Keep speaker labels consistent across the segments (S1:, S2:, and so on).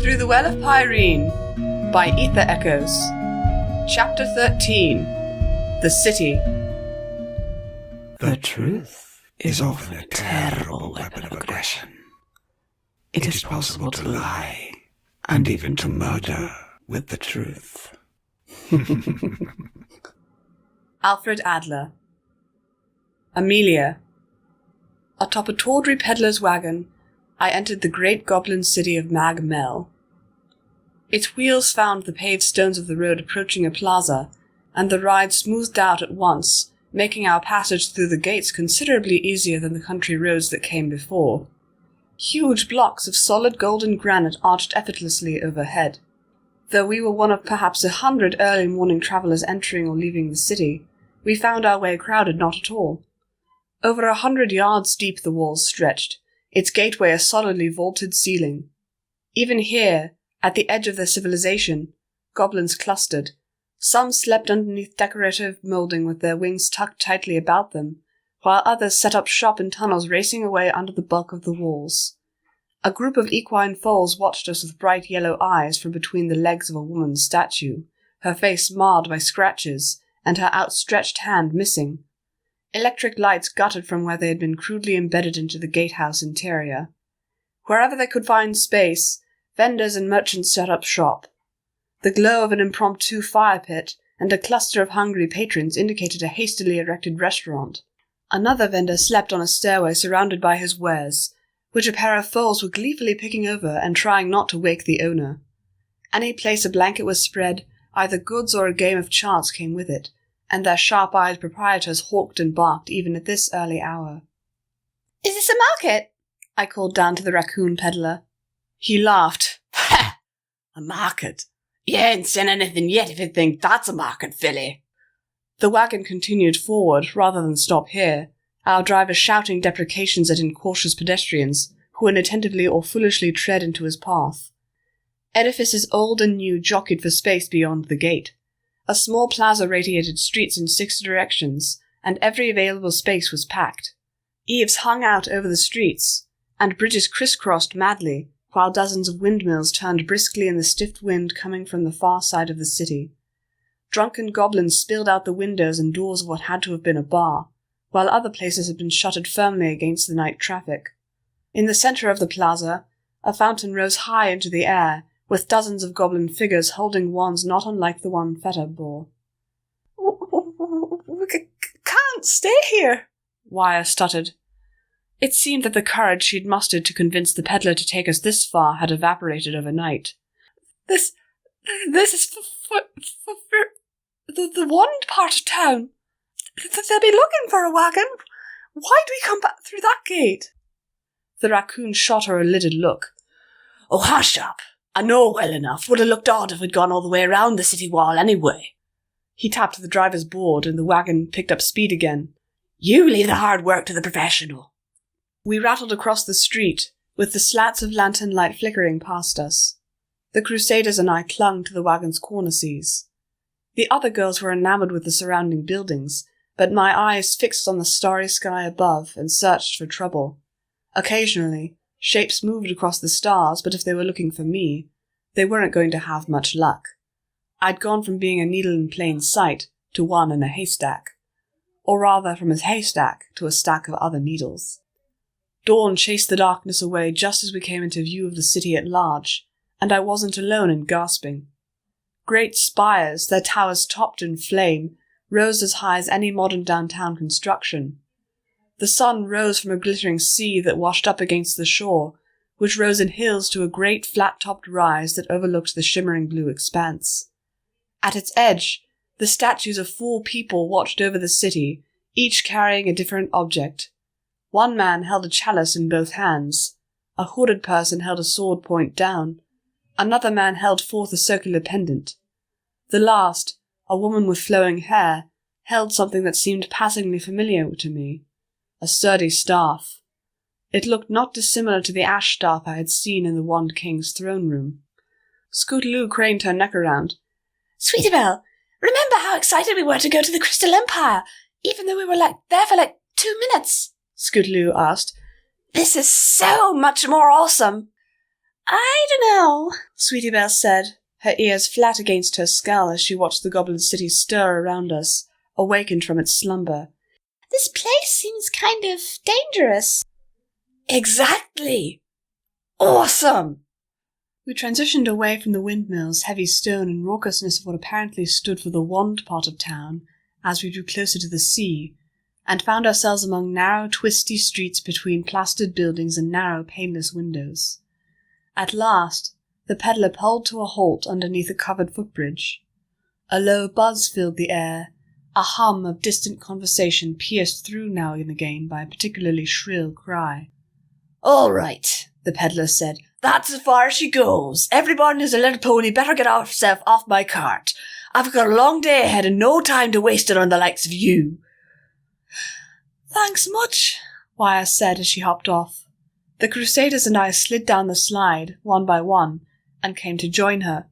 S1: Through the Well of Pirene by Ether Echoes. Chapter 13. The City.
S2: The truth is often a terrible weapon of aggression. It is possible to lie, and even to murder, with the truth.
S1: Alfred Adler. Amelia. Atop a tawdry peddler's wagon, I entered the great goblin city of Mag Mel. Its wheels found the paved stones of the road approaching a plaza, and the ride smoothed out at once, making our passage through the gates considerably easier than the country roads that came before. Huge blocks of solid golden granite arched effortlessly overhead. Though we were one of perhaps 100 early morning travellers entering or leaving the city, we found our way crowded not at all. Over 100 yards deep the walls stretched, its gateway a solidly vaulted ceiling. Even here, at the edge of their civilization, goblins clustered. Some slept underneath decorative moulding with their wings tucked tightly about them, while others set up shop in tunnels racing away under the bulk of the walls. A group of equine foals watched us with bright yellow eyes from between the legs of a woman's statue, her face marred by scratches, and her outstretched hand missing. Electric lights guttered from where they had been crudely embedded into the gatehouse interior. Wherever they could find space, vendors and merchants set up shop. The glow of an impromptu fire pit and a cluster of hungry patrons indicated a hastily erected restaurant. Another vendor slept on a stairway surrounded by his wares, which a pair of foals were gleefully picking over and trying not to wake the owner. Any place a blanket was spread, either goods or a game of chance came with it, and their sharp-eyed proprietors hawked and barked even at this early hour. "Is this a market?" I called down to the raccoon peddler. He laughed. "Ha! A market? You ain't seen anything yet if you think that's a market, filly." The wagon continued forward rather than stop here, our driver shouting deprecations at incautious pedestrians who inattentively or foolishly tread into his path. Edifices old and new jockeyed for space beyond the gate. A small plaza radiated streets in 6 directions, and every available space was packed. Eaves hung out over the streets, and bridges crisscrossed madly, while dozens of windmills turned briskly in the stiff wind coming from the far side of the city. Drunken goblins spilled out the windows and doors of what had to have been a bar, while other places had been shuttered firmly against the night traffic. In the center of the plaza, a fountain rose high into the air, with dozens of goblin figures holding wands not unlike the one Feta bore. "We can't stay here," Wire stuttered. It seemed that the courage she'd mustered to convince the peddler to take us this far had evaporated overnight. This is for the one part of town. They'll be looking for a wagon. Why do we come back through that gate?" The raccoon shot her a lidded look. "Oh, hush up. I know well enough. Would have looked odd if we'd gone all the way around the city wall anyway." He tapped the driver's board and the wagon picked up speed again. "You leave the hard work to the professional." We rattled across the street, with the slats of lantern light flickering past us. The crusaders and I clung to the wagon's cornices. The other girls were enamored with the surrounding buildings, but my eyes fixed on the starry sky above and searched for trouble. Occasionally, shapes moved across the stars, but if they were looking for me, they weren't going to have much luck. I'd gone from being a needle in plain sight to one in a haystack, or rather from a haystack to a stack of other needles. Dawn chased the darkness away just as we came into view of the city at large, and I wasn't alone in gasping. Great spires, their towers topped in flame, rose as high as any modern downtown construction. The sun rose from a glittering sea that washed up against the shore, which rose in hills to a great flat-topped rise that overlooked the shimmering blue expanse. At its edge, the statues of 4 people watched over the city, each carrying a different object. One man held a chalice in both hands. A hooded person held a sword point down. Another man held forth a circular pendant. The last, a woman with flowing hair, held something that seemed passingly familiar to me. A sturdy staff. It looked not dissimilar to the ash staff I had seen in the Wand King's throne room. Scootaloo craned her neck around. "Sweetabelle, remember how excited we were to go to the Crystal Empire, even though we were there for 2 minutes?" Scootaloo asked. "This is so much more awesome." I don't know, Sweetie Belle said, her ears flat against her skull as she watched the goblin city stir around us, awakened from its slumber. This place seems kind of dangerous.
S2: Exactly! Awesome!
S1: We transitioned away from the windmills, heavy stone, and raucousness of what apparently stood for the wand part of town as we drew closer to the sea, and found ourselves among narrow, twisty streets between plastered buildings and narrow, paneless windows. At last, the peddler pulled to a halt underneath a covered footbridge. A low buzz filled the air, a hum of distant conversation pierced through now and again by a particularly shrill cry.
S2: "All right," the peddler said. "That's as far as she goes. Everybody who's a little pony better get herself off my cart. I've got a long day ahead and no time to waste it on the likes of you."
S1: "Thanks much," Wire said as she hopped off. The Crusaders and I slid down the slide, one by one, and came to join her.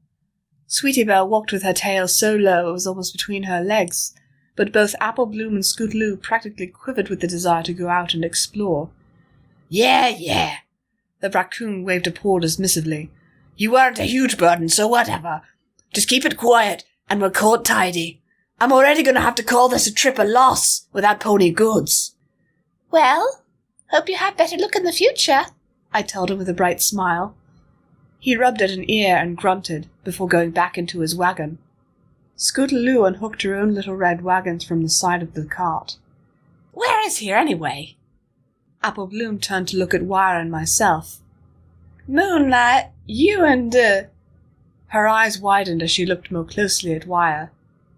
S1: Sweetie Belle walked with her tail so low it was almost between her legs, but both Apple Bloom and Scootaloo practically quivered with the desire to go out and explore.
S2: Yeah.
S1: The raccoon waved a paw dismissively.
S2: "You weren't a huge burden, so whatever. Just keep it quiet, and we'll call it tidy. I'm already going to have to call this a trip a loss without pony goods."
S1: "Well, hope you have better luck in the future," I told him with a bright smile. He rubbed at an ear and grunted before going back into his wagon. Scootaloo unhooked her own little red wagons from the side of the cart.
S2: "Where is here, anyway?"
S1: Apple Bloom turned to look at Wire and myself. "Moonlight, you and, Her eyes widened as she looked more closely at Wire.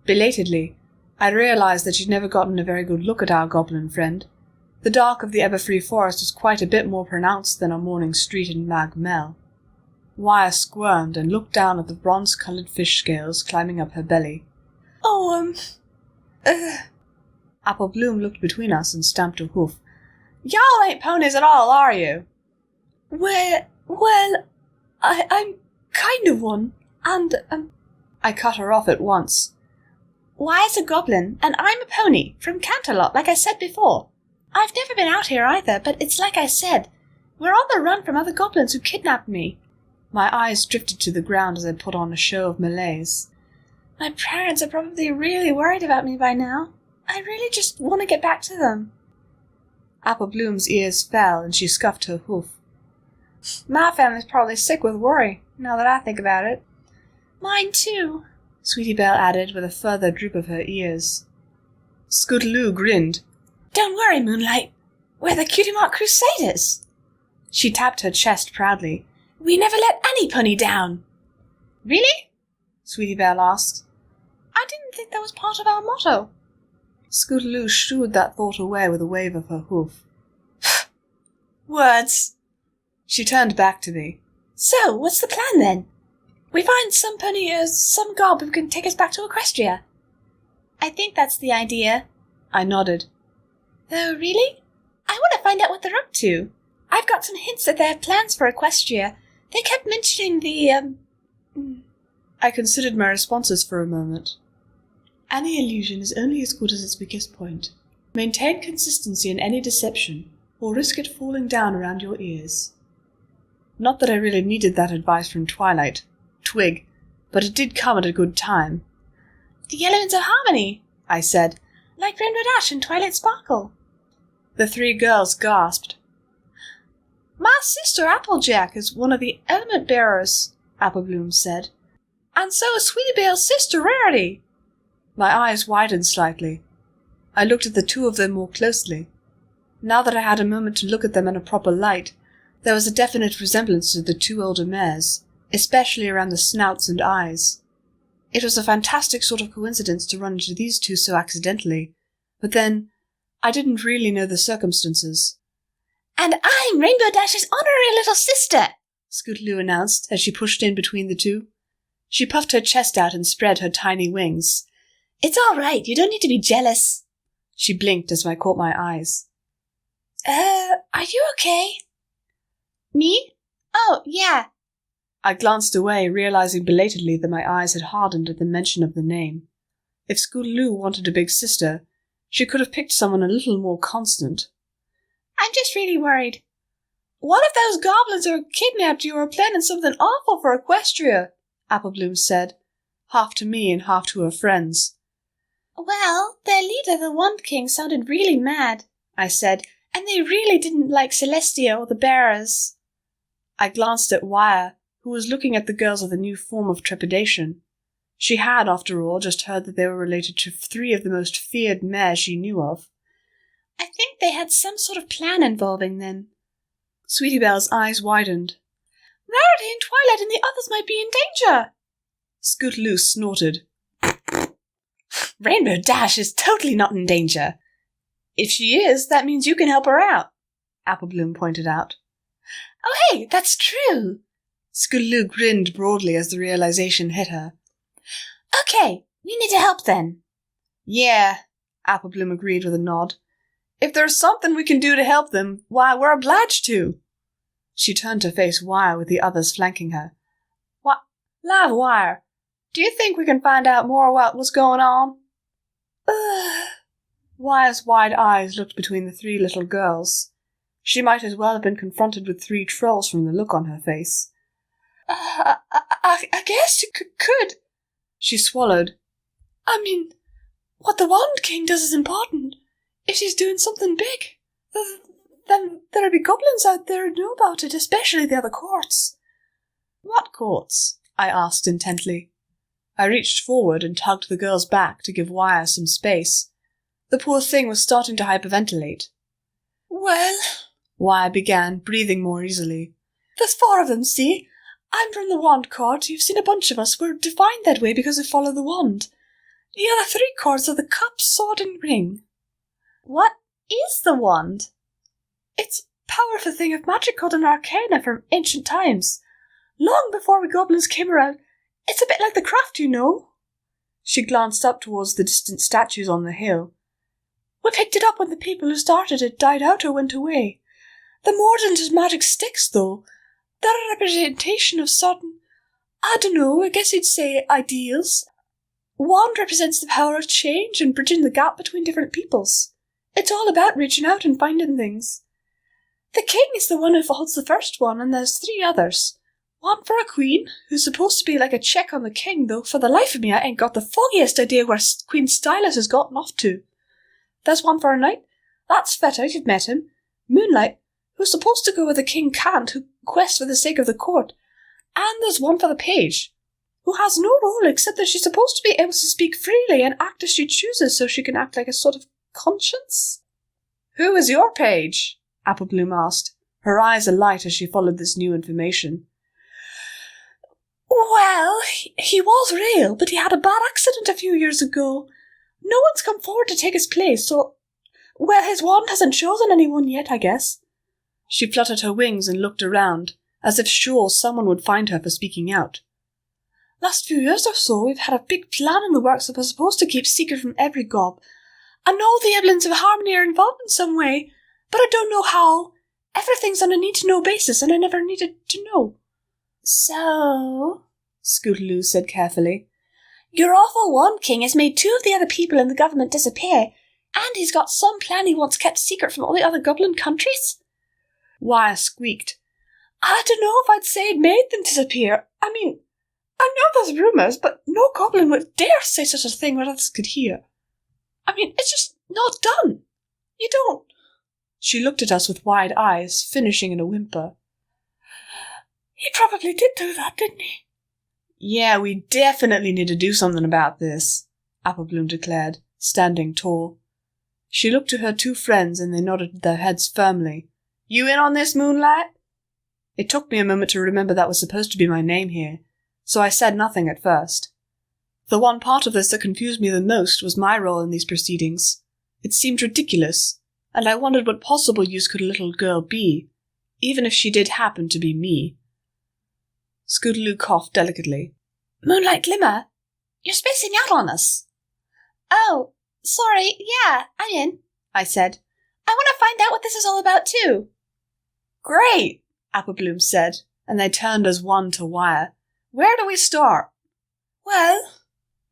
S1: Belatedly, I realized that she'd never gotten a very good look at our goblin friend. The dark of the Everfree Forest was quite a bit more pronounced than our morning street in Mag Mel. Wire squirmed and looked down at the bronze-coloured fish scales climbing up her belly. Apple Bloom looked between us and stamped a hoof. "Y'all ain't ponies at all, are you?" Well, I'm kind of one, and, I cut her off at once. "Wire's a goblin, and I'm a pony, from Canterlot, like I said before. I've never been out here either, but it's like I said. We're on the run from other goblins who kidnapped me." My eyes drifted to the ground as I put on a show of malaise. "My parents are probably really worried about me by now. I really just want to get back to them." Apple Bloom's ears fell, and she scuffed her hoof. "My family's probably sick with worry, now that I think about it." "Mine too," Sweetie Belle added with a further droop of her ears. Scootaloo grinned. "Don't worry, Moonlight. We're the Cutie Mark Crusaders." She tapped her chest proudly. "We never let any pony down." "Really?" Sweetie Belle asked. "I didn't think that was part of our motto." Scootaloo shooed that thought away with a wave of her hoof. "Words." She turned back to me. "So, what's the plan then? We find some pony or some gob who can take us back to Equestria." "I think that's the idea." I nodded. "Oh, really? I want to find out what they're up to. I've got some hints that they have plans for Equestria. They kept mentioning the, I considered my responses for a moment. Any illusion is only as good as its weakest point. Maintain consistency in any deception, or risk it falling down around your ears. Not that I really needed that advice from Twig, but it did come at a good time. "The elements of harmony," I said, "like Rainbow Dash and Twilight Sparkle." The three girls gasped. "My sister Applejack is one of the element bearers," Apple Bloom said. "And so is Sweetie Belle's sister Rarity." My eyes widened slightly. I looked at the two of them more closely. Now that I had a moment to look at them in a proper light, there was a definite resemblance to the two older mares, especially around the snouts and eyes. It was a fantastic sort of coincidence to run into these two so accidentally, but then I didn't really know the circumstances. "And I'm Rainbow Dash's honorary little sister," Scootaloo announced as she pushed in between the two. She puffed her chest out and spread her tiny wings. "It's all right, you don't need to be jealous." She blinked as I caught my eyes. Are you okay?" "Me? Oh, yeah." I glanced away, realizing belatedly that my eyes had hardened at the mention of the name. If Scootaloo wanted a big sister, she could have picked someone a little more constant. "I'm just really worried." What if those goblins are kidnapped you or planning something awful for Equestria? Applebloom said, half to me and half to her friends.
S2: Well, their leader, the Wand King, sounded really mad, I said, and they really didn't like Celestia or the bearers.
S1: I glanced at Wire, who was looking at the girls with a new form of trepidation. She had, after all, just heard that they were related to 3 of the most feared mares she knew of.
S2: I think they had some sort of plan involving them.
S1: Sweetie Belle's eyes widened.
S2: Rarity and Twilight and the others might be in danger.
S1: Scootaloo snorted.
S2: Rainbow Dash is totally not in danger.
S1: If she is, that means you can help her out, Applebloom pointed out.
S2: Oh hey, that's true.
S1: Scootaloo grinned broadly as the realization hit her.
S2: Okay, we need to help then.
S1: Yeah, Applebloom agreed with a nod. If there's something we can do to help them, why, we're obliged to. She turned to face Wire with the others flanking her. What? Live Wire, do you think we can find out more about what's going on? Wire's wide eyes looked between the 3 little girls. She might as well have been confronted with 3 trolls from the look on her face.
S2: I guess you could.
S1: She swallowed.
S2: I mean, what the Wand King does is important. If she's doing something big, then there'll be goblins out there who know about it, especially the other courts.
S1: What courts? I asked intently. I reached forward and tugged the girl's back to give Wire some space. The poor thing was starting to hyperventilate.
S2: Well,
S1: Wire began, breathing more easily.
S2: There's 4 of them, see? I'm from the Wand Court. You've seen a bunch of us. We're defined that way because we follow the wand. The other 3 courts are the Cup, Sword, and Ring.
S1: What is the wand?
S2: It's a powerful thing of magical and arcana from ancient times. Long before we goblins came around. It's a bit like the craft, you know.
S1: She glanced up towards the distant statues on the hill.
S2: We picked it up when the people who started it died out or went away. The mordant is magic sticks, though. They're a representation of certain, I don't know, I guess you'd say ideals. Wand represents the power of change and bridging the gap between different peoples. It's all about reaching out and finding things. The king is the one who holds the first one, and there's 3 others. One for a queen, who's supposed to be like a check on the king, though for the life of me I ain't got the foggiest idea where Queen Stylus has gotten off to. There's one for a knight. That's Feta, you've met him. Moonlight, who's supposed to go where the king can't, who quests for the sake of the court. And there's one for the page, who has no role except that she's supposed to be able to speak freely and act as she chooses, so she can act like a sort of conscience?
S1: Who is your page? Applebloom asked, her eyes alight as she followed this new information.
S2: Well, he was real, but he had a bad accident a few years ago. No one's come forward to take his place, so... Well, his wand hasn't chosen anyone yet, I guess.
S1: She fluttered her wings and looked around, as if sure someone would find her for speaking out.
S2: Last few years or so, we've had a big plan in the works that we're supposed to keep secret from every gob. I know the Eblins of Harmony are involved in some way, but I don't know how. Everything's on a need-to-know basis, and I never needed to know. So,
S1: Scootaloo said carefully,
S2: your awful Wand King has made 2 of the other people in the government disappear, and he's got some plan he wants kept secret from all the other goblin countries?
S1: Wire squeaked.
S2: I don't know if I'd say it made them disappear. I mean, I know there's rumours, but no goblin would dare say such a thing where others could hear. I mean, it's just not done. You don't.
S1: She looked at us with wide eyes, finishing in a whimper.
S2: He probably did do that, didn't he?
S1: Yeah, we definitely need to do something about this, Applebloom declared, standing tall. She looked to her 2 friends and they nodded their heads firmly. You in on this, Moonlight? It took me a moment to remember that was supposed to be my name here, so I said nothing at first. The one part of this that confused me the most was my role in these proceedings. It seemed ridiculous, and I wondered what possible use could a little girl be, even if she did happen to be me. Scootaloo coughed delicately.
S2: Moonlight Glimmer, you're spacing out on us. Oh, sorry, yeah, I'm in, I said. I want to find out what this is all about too.
S1: Great, Applebloom said, and they turned as one to Wire. Where do we start?
S2: Well,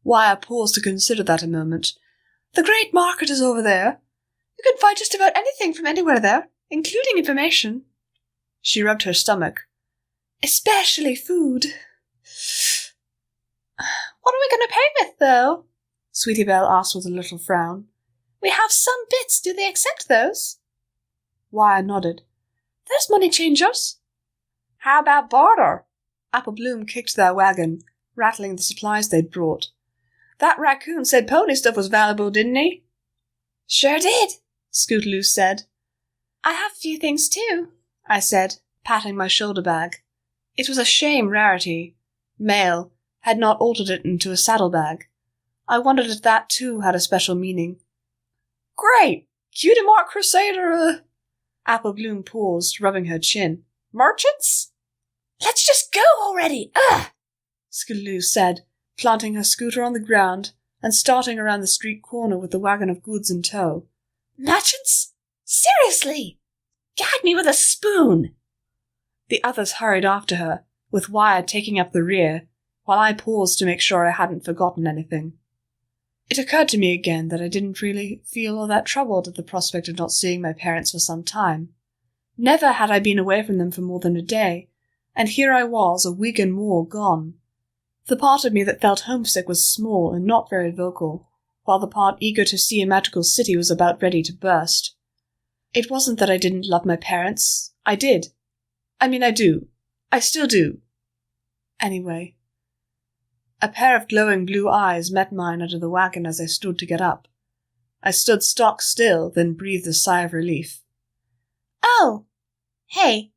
S1: Wire paused to consider that a moment.
S2: The great market is over there. You can find just about anything from anywhere there, including information.
S1: She rubbed her stomach.
S2: Especially food. What are we going to pay with, though? Sweetie Belle asked with a little frown. We have some bits. Do they accept those?
S1: Wire nodded.
S2: There's money changers.
S1: How about barter? Apple Bloom kicked their wagon, rattling the supplies they'd brought. That raccoon said pony stuff was valuable, didn't he?
S2: Sure did,
S1: Scootaloo said.
S2: I have a few things too,
S1: I said, patting my shoulder bag. It was a shame Rarity, male, had not altered it into a saddlebag. I wondered if that too had a special meaning.
S2: Great! Cutie Mark Crusader,
S1: Apple Bloom paused, rubbing her chin.
S2: Merchants? Let's just go already! Ugh!
S1: Scootaloo said, planting her scooter on the ground and starting around the street corner with the wagon of goods in tow.
S2: Merchants? Seriously? Gag me with a spoon!
S1: The others hurried after her, with Wire taking up the rear, while I paused to make sure I hadn't forgotten anything. It occurred to me again that I didn't really feel all that troubled at the prospect of not seeing my parents for some time. Never had I been away from them for more than a day, and here I was, a week and more, gone. The part of me that felt homesick was small and not very vocal, while the part eager to see a magical city was about ready to burst. It wasn't that I didn't love my parents. I did. I mean, I do. I still do. Anyway. A pair of glowing blue eyes met mine under the wagon as I stood to get up. I stood stock still, then breathed a sigh of relief.
S2: Oh! Hey!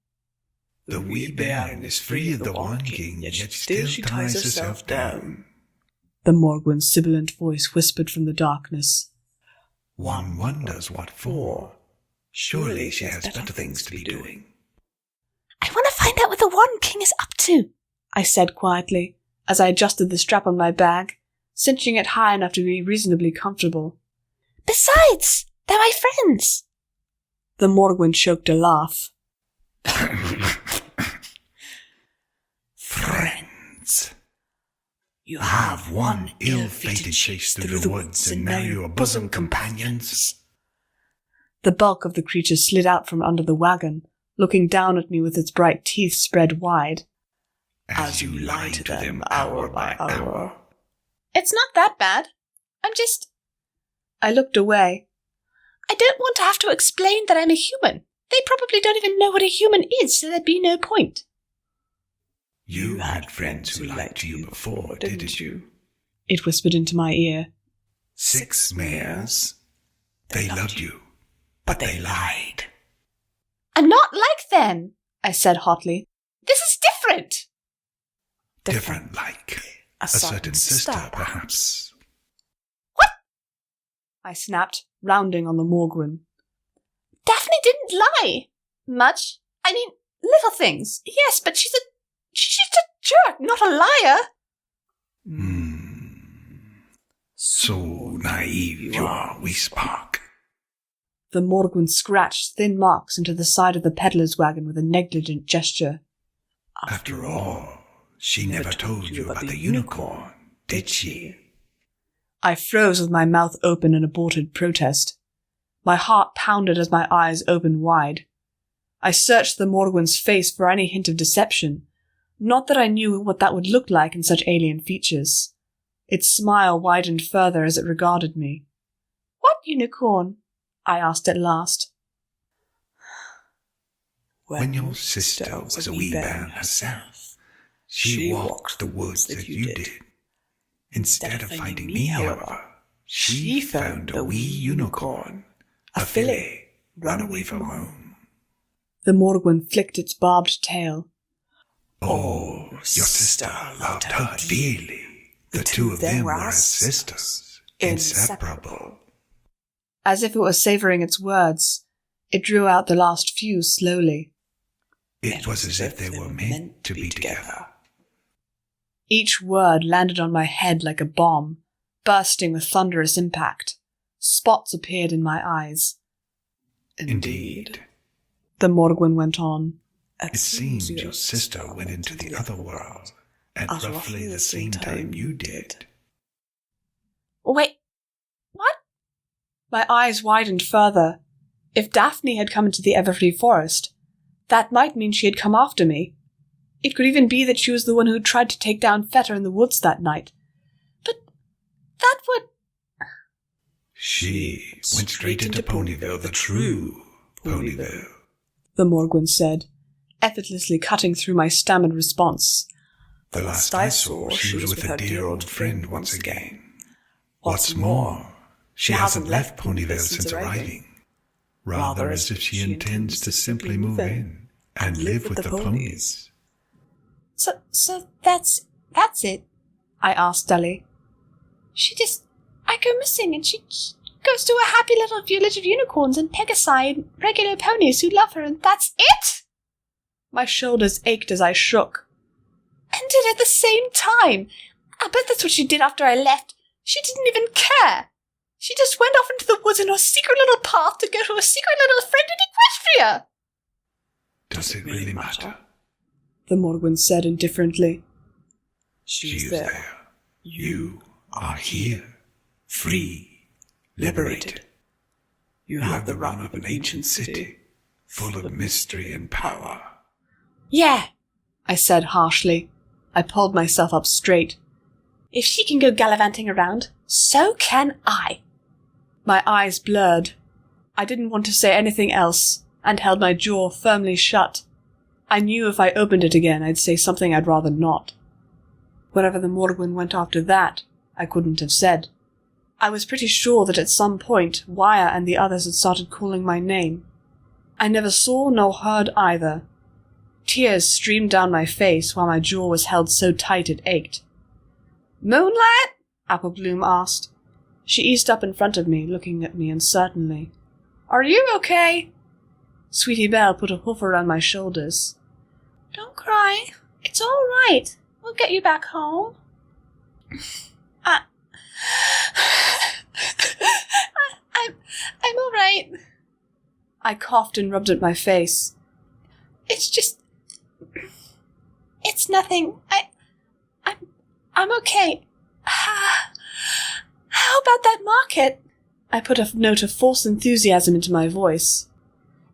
S3: The wee bairn is free of the One King, yet still she ties herself down.
S1: The Morgwin's sibilant voice whispered from the darkness.
S3: One wonders what for. Surely she has better things to be doing.
S2: I want to find out what the One King is up to,
S1: I said quietly, as I adjusted the strap on my bag, cinching it high enough to be reasonably comfortable.
S2: Besides, they're my friends.
S1: The Morgwin choked a laugh.
S3: Friends. You have one ill-fated chase through the woods, and now you are bosom companions.
S1: The bulk of the creature slid out from under the wagon, looking down at me with its bright teeth spread wide.
S3: As you lie to them hour by hour.
S2: It's not that bad.
S1: I looked away.
S2: I don't want to have to explain that I'm a human. They probably don't even know what a human is, so there'd be no point.
S3: You had friends who lied to you before, didn't you?
S1: It whispered into my ear.
S3: 6 mares. They loved you, but they lied.
S2: I'm not like them, I said hotly. This is different.
S3: Different like a certain sister, perhaps.
S2: What?
S1: I snapped, rounding on the Morgwin.
S2: Daphne didn't lie. Much. I mean, little things. Yes, but she's just a jerk, not a liar.
S3: So naive you are, wee spark.
S1: The Morgwin scratched thin marks into the side of the peddler's wagon with a negligent gesture.
S3: After all, she never told you about the unicorn, did she?
S1: I froze with my mouth open in aborted protest. My heart pounded as my eyes opened wide. I searched the Morgwin's face for any hint of deception. Not that I knew what that would look like in such alien features. Its smile widened further as it regarded me.
S2: What unicorn?
S1: I asked at last.
S3: When your sister was a wee bairn herself, she walked the woods that you did. Instead of finding me, however, she found a wee unicorn, a filly, run away from home.
S1: The Morgwin flicked its barbed tail.
S3: Oh, your sister loved her dearly. The two of them were as sisters, inseparable.
S1: As if it were savouring its words, it drew out the last few slowly.
S3: It was as if they were meant to be together.
S1: Each word landed on my head like a bomb, bursting with thunderous impact. Spots appeared in my eyes.
S3: Indeed.
S1: The Morgwin went on.
S3: It seems your sister went into the other world at roughly the same time you did.
S2: Wait, what?
S1: My eyes widened further. If Daphne had come into the Everfree Forest, That might mean she had come after me. It could even be that she was the one who tried to take down Fetter in the woods that night. But that would...
S3: She went straight into Ponyville, the true Ponyville,
S1: the Morgwin said, effortlessly cutting through my stammered response.
S3: The last I saw, she was with her dear old friend once again. What's more, she hasn't left Ponyville since arriving, rather as if she intends to simply move in and live with the ponies.
S2: So that's it?
S1: I asked dully.
S2: I go missing and she goes to a happy little village of unicorns and Pegasi and regular ponies who love her, and that's it?
S1: My shoulders ached as I shook.
S2: And did at the same time. I bet that's what she did after I left. She didn't even care. She just went off into the woods in her secret little path to go to a secret little friend in Equestria.
S3: Does it really matter?
S1: The Morgwin said indifferently.
S3: She is there. You are here. Free. Liberated. You have the run of an ancient city, full of mystery and power.
S2: Yeah,
S1: I said harshly. I pulled myself up straight.
S2: If she can go gallivanting around, so can I.
S1: My eyes blurred. I didn't want to say anything else, and held my jaw firmly shut. I knew if I opened it again, I'd say something I'd rather not. Wherever the Morgwin went after that, I couldn't have said. I was pretty sure that at some point, Wire and the others had started calling my name. I never saw nor heard either. Tears streamed down my face while my jaw was held so tight it ached. "Moonlight?" Apple Bloom asked. She eased up in front of me, looking at me uncertainly. "Are you okay?" Sweetie Belle put a hoof around my shoulders.
S2: Don't cry. It's all right. We'll get you back home. I'm all right.
S1: I coughed and rubbed at my face.
S2: It's nothing. I'm okay. How about that market?
S1: I put a note of false enthusiasm into my voice.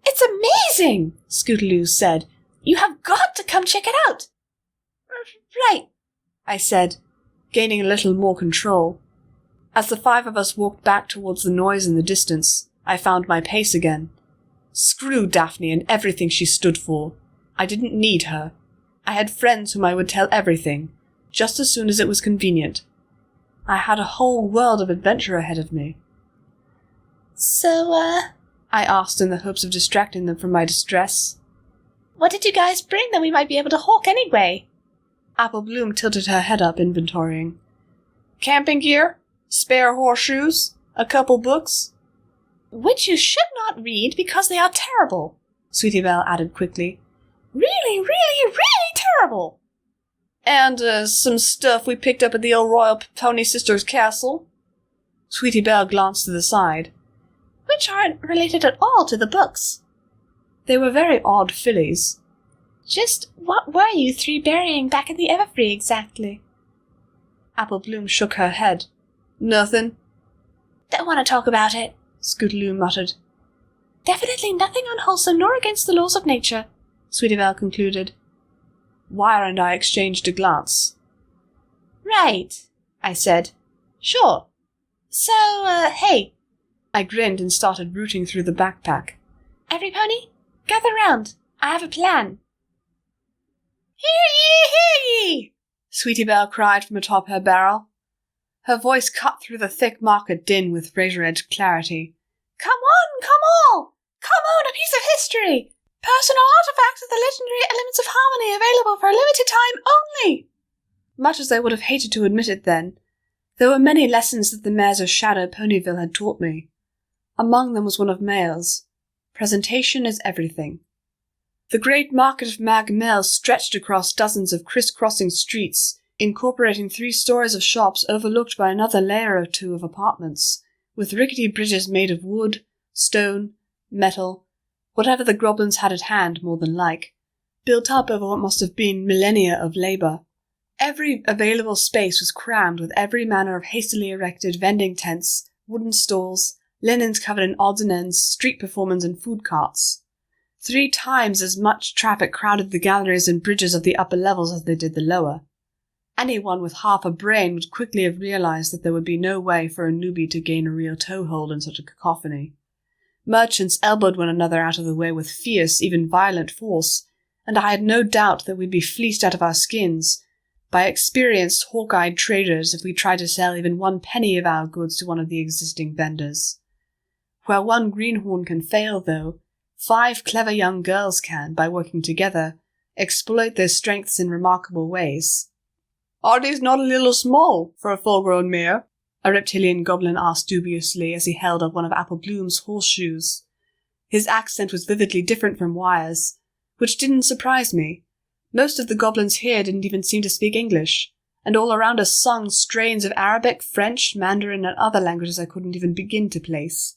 S2: It's amazing, Scootaloo said. You have got to come check it out. Right,
S1: I said, gaining a little more control. As the five of us walked back towards the noise in the distance, I found my pace again. Screw Daphne and everything she stood for. I didn't need her. I had friends whom I would tell everything, just as soon as it was convenient. I had a whole world of adventure ahead of me.
S2: So,
S1: I asked in the hopes of distracting them from my distress.
S2: What did you guys bring that we might be able to hawk anyway?
S1: Apple Bloom tilted her head up, inventorying. Camping gear, spare horseshoes, a couple books.
S2: Which you should not read because they are terrible,
S1: Sweetie Belle added quickly.
S2: Really, really, really terrible.
S1: And some stuff we picked up at the old Royal Pony Sisters Castle. Sweetie Belle glanced to the side.
S2: Which aren't related at all to the books.
S1: They were very odd fillies.
S2: Just what were you three burying back in the Everfree exactly?
S1: Apple Bloom shook her head. Nothing.
S2: Don't want to talk about it,
S1: Scootaloo muttered.
S2: Definitely nothing unwholesome nor against the laws of nature,
S1: Sweetie Belle concluded. Wire and I exchanged a glance.
S2: Right, I said. Sure. So, hey.
S1: I grinned and started rooting through the backpack.
S2: Every pony, gather round. I have a plan. Hear ye, hear ye!
S1: Sweetie Belle cried from atop her barrel. Her voice cut through the thick market din with razor-edged clarity.
S2: Come on, come all! Come on, a piece of history! Personal artifacts of the legendary elements of harmony available for a limited time only!
S1: Much as I would have hated to admit it then, there were many lessons that the mares of Shadow Ponyville had taught me. Among them was one of Mael's. Presentation is everything. The great market of Mag Mel stretched across dozens of criss-crossing streets, incorporating 3 stories of shops overlooked by another layer or 2 of apartments, with rickety bridges made of wood, stone, metal, whatever the goblins had at hand more than like, built up over what must have been millennia of labour. Every available space was crammed with every manner of hastily erected vending tents, wooden stalls, linens covered in odds and ends, street performance and food carts. 3 times as much traffic crowded the galleries and bridges of the upper levels as they did the lower. Anyone with half a brain would quickly have realized that there would be no way for a newbie to gain a real toehold in such a cacophony. Merchants elbowed one another out of the way with fierce, even violent force, and I had no doubt that we'd be fleeced out of our skins by experienced, hawk-eyed traders if we tried to sell even 1 penny of our goods to one of the existing vendors. Where one greenhorn can fail, though, 5 clever young girls can, by working together, exploit their strengths in remarkable ways. "Are these not a little small for a full-grown mare?" a reptilian goblin asked dubiously as he held up one of Apple Bloom's horseshoes. His accent was vividly different from Wire's, which didn't surprise me. Most of the goblins here didn't even seem to speak English, and all around us sung strains of Arabic, French, Mandarin, and other languages I couldn't even begin to place.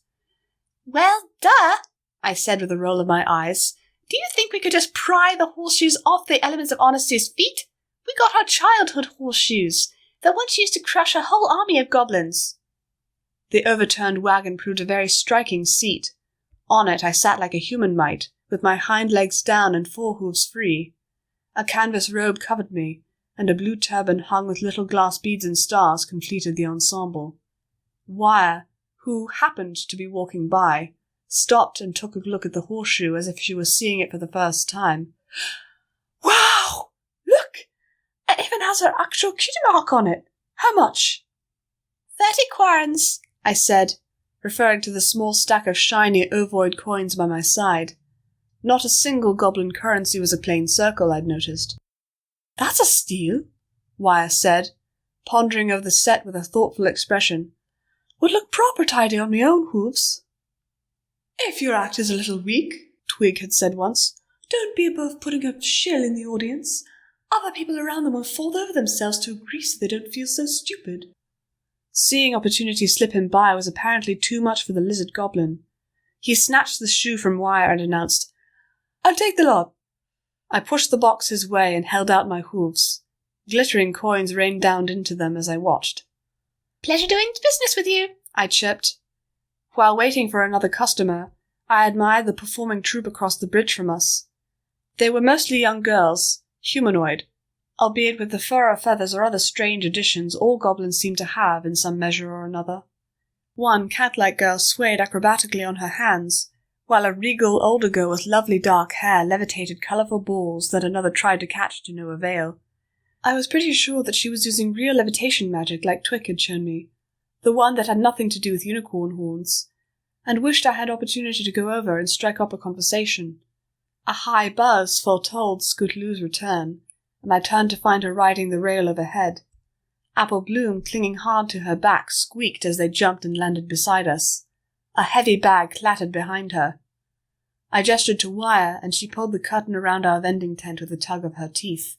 S2: "Well, duh," I said with a roll of my eyes. "Do you think we could just pry the horseshoes off the Elements of Honesty's feet? We got our childhood horseshoes, the ones used to crush a whole army of goblins."
S1: The overturned wagon proved a very striking seat. On it I sat like a human might, with my hind legs down and forehooves free. A canvas robe covered me, and a blue turban hung with little glass beads and stars completed the ensemble. Wire, who happened to be walking by, stopped and took a look at the horseshoe as if she was seeing it for the first time.
S2: "Wow! Look! It even has her actual cutie mark on it. How much?"
S1: 30 quarrons, I said, referring to the small stack of shiny ovoid coins by my side. Not a single goblin currency was a plain circle, I'd noticed. "That's a steal," Wire said, pondering over the set with a thoughtful expression.
S2: "Would look proper tidy on my own hooves."
S1: "If your act is a little weak," Twig had said once,
S2: "don't be above putting a shill in the audience. Other people around them will fall over themselves to agree so they don't feel so stupid."
S1: Seeing opportunity slip him by was apparently too much for the lizard goblin. He snatched the shoe from Wire and announced, "I'll take the lot." I pushed the box his way and held out my hooves. Glittering coins rained down into them as I watched.
S2: "Pleasure doing business with you,"
S1: I chirped. While waiting for another customer, I admired the performing troupe across the bridge from us. They were mostly young girls, humanoid, albeit with the fur or feathers or other strange additions all goblins seem to have in some measure or another. One cat-like girl swayed acrobatically on her hands, while a regal older girl with lovely dark hair levitated colourful balls that another tried to catch to no avail. I was pretty sure that she was using real levitation magic like Twick had shown me, the one that had nothing to do with unicorn horns, and wished I had opportunity to go over and strike up a conversation. A high buzz foretold Scootaloo's return, and I turned to find her riding the rail overhead. Apple Bloom, clinging hard to her back, squeaked as they jumped and landed beside us. A heavy bag clattered behind her. I gestured to Wire, and she pulled the curtain around our vending tent with a tug of her teeth.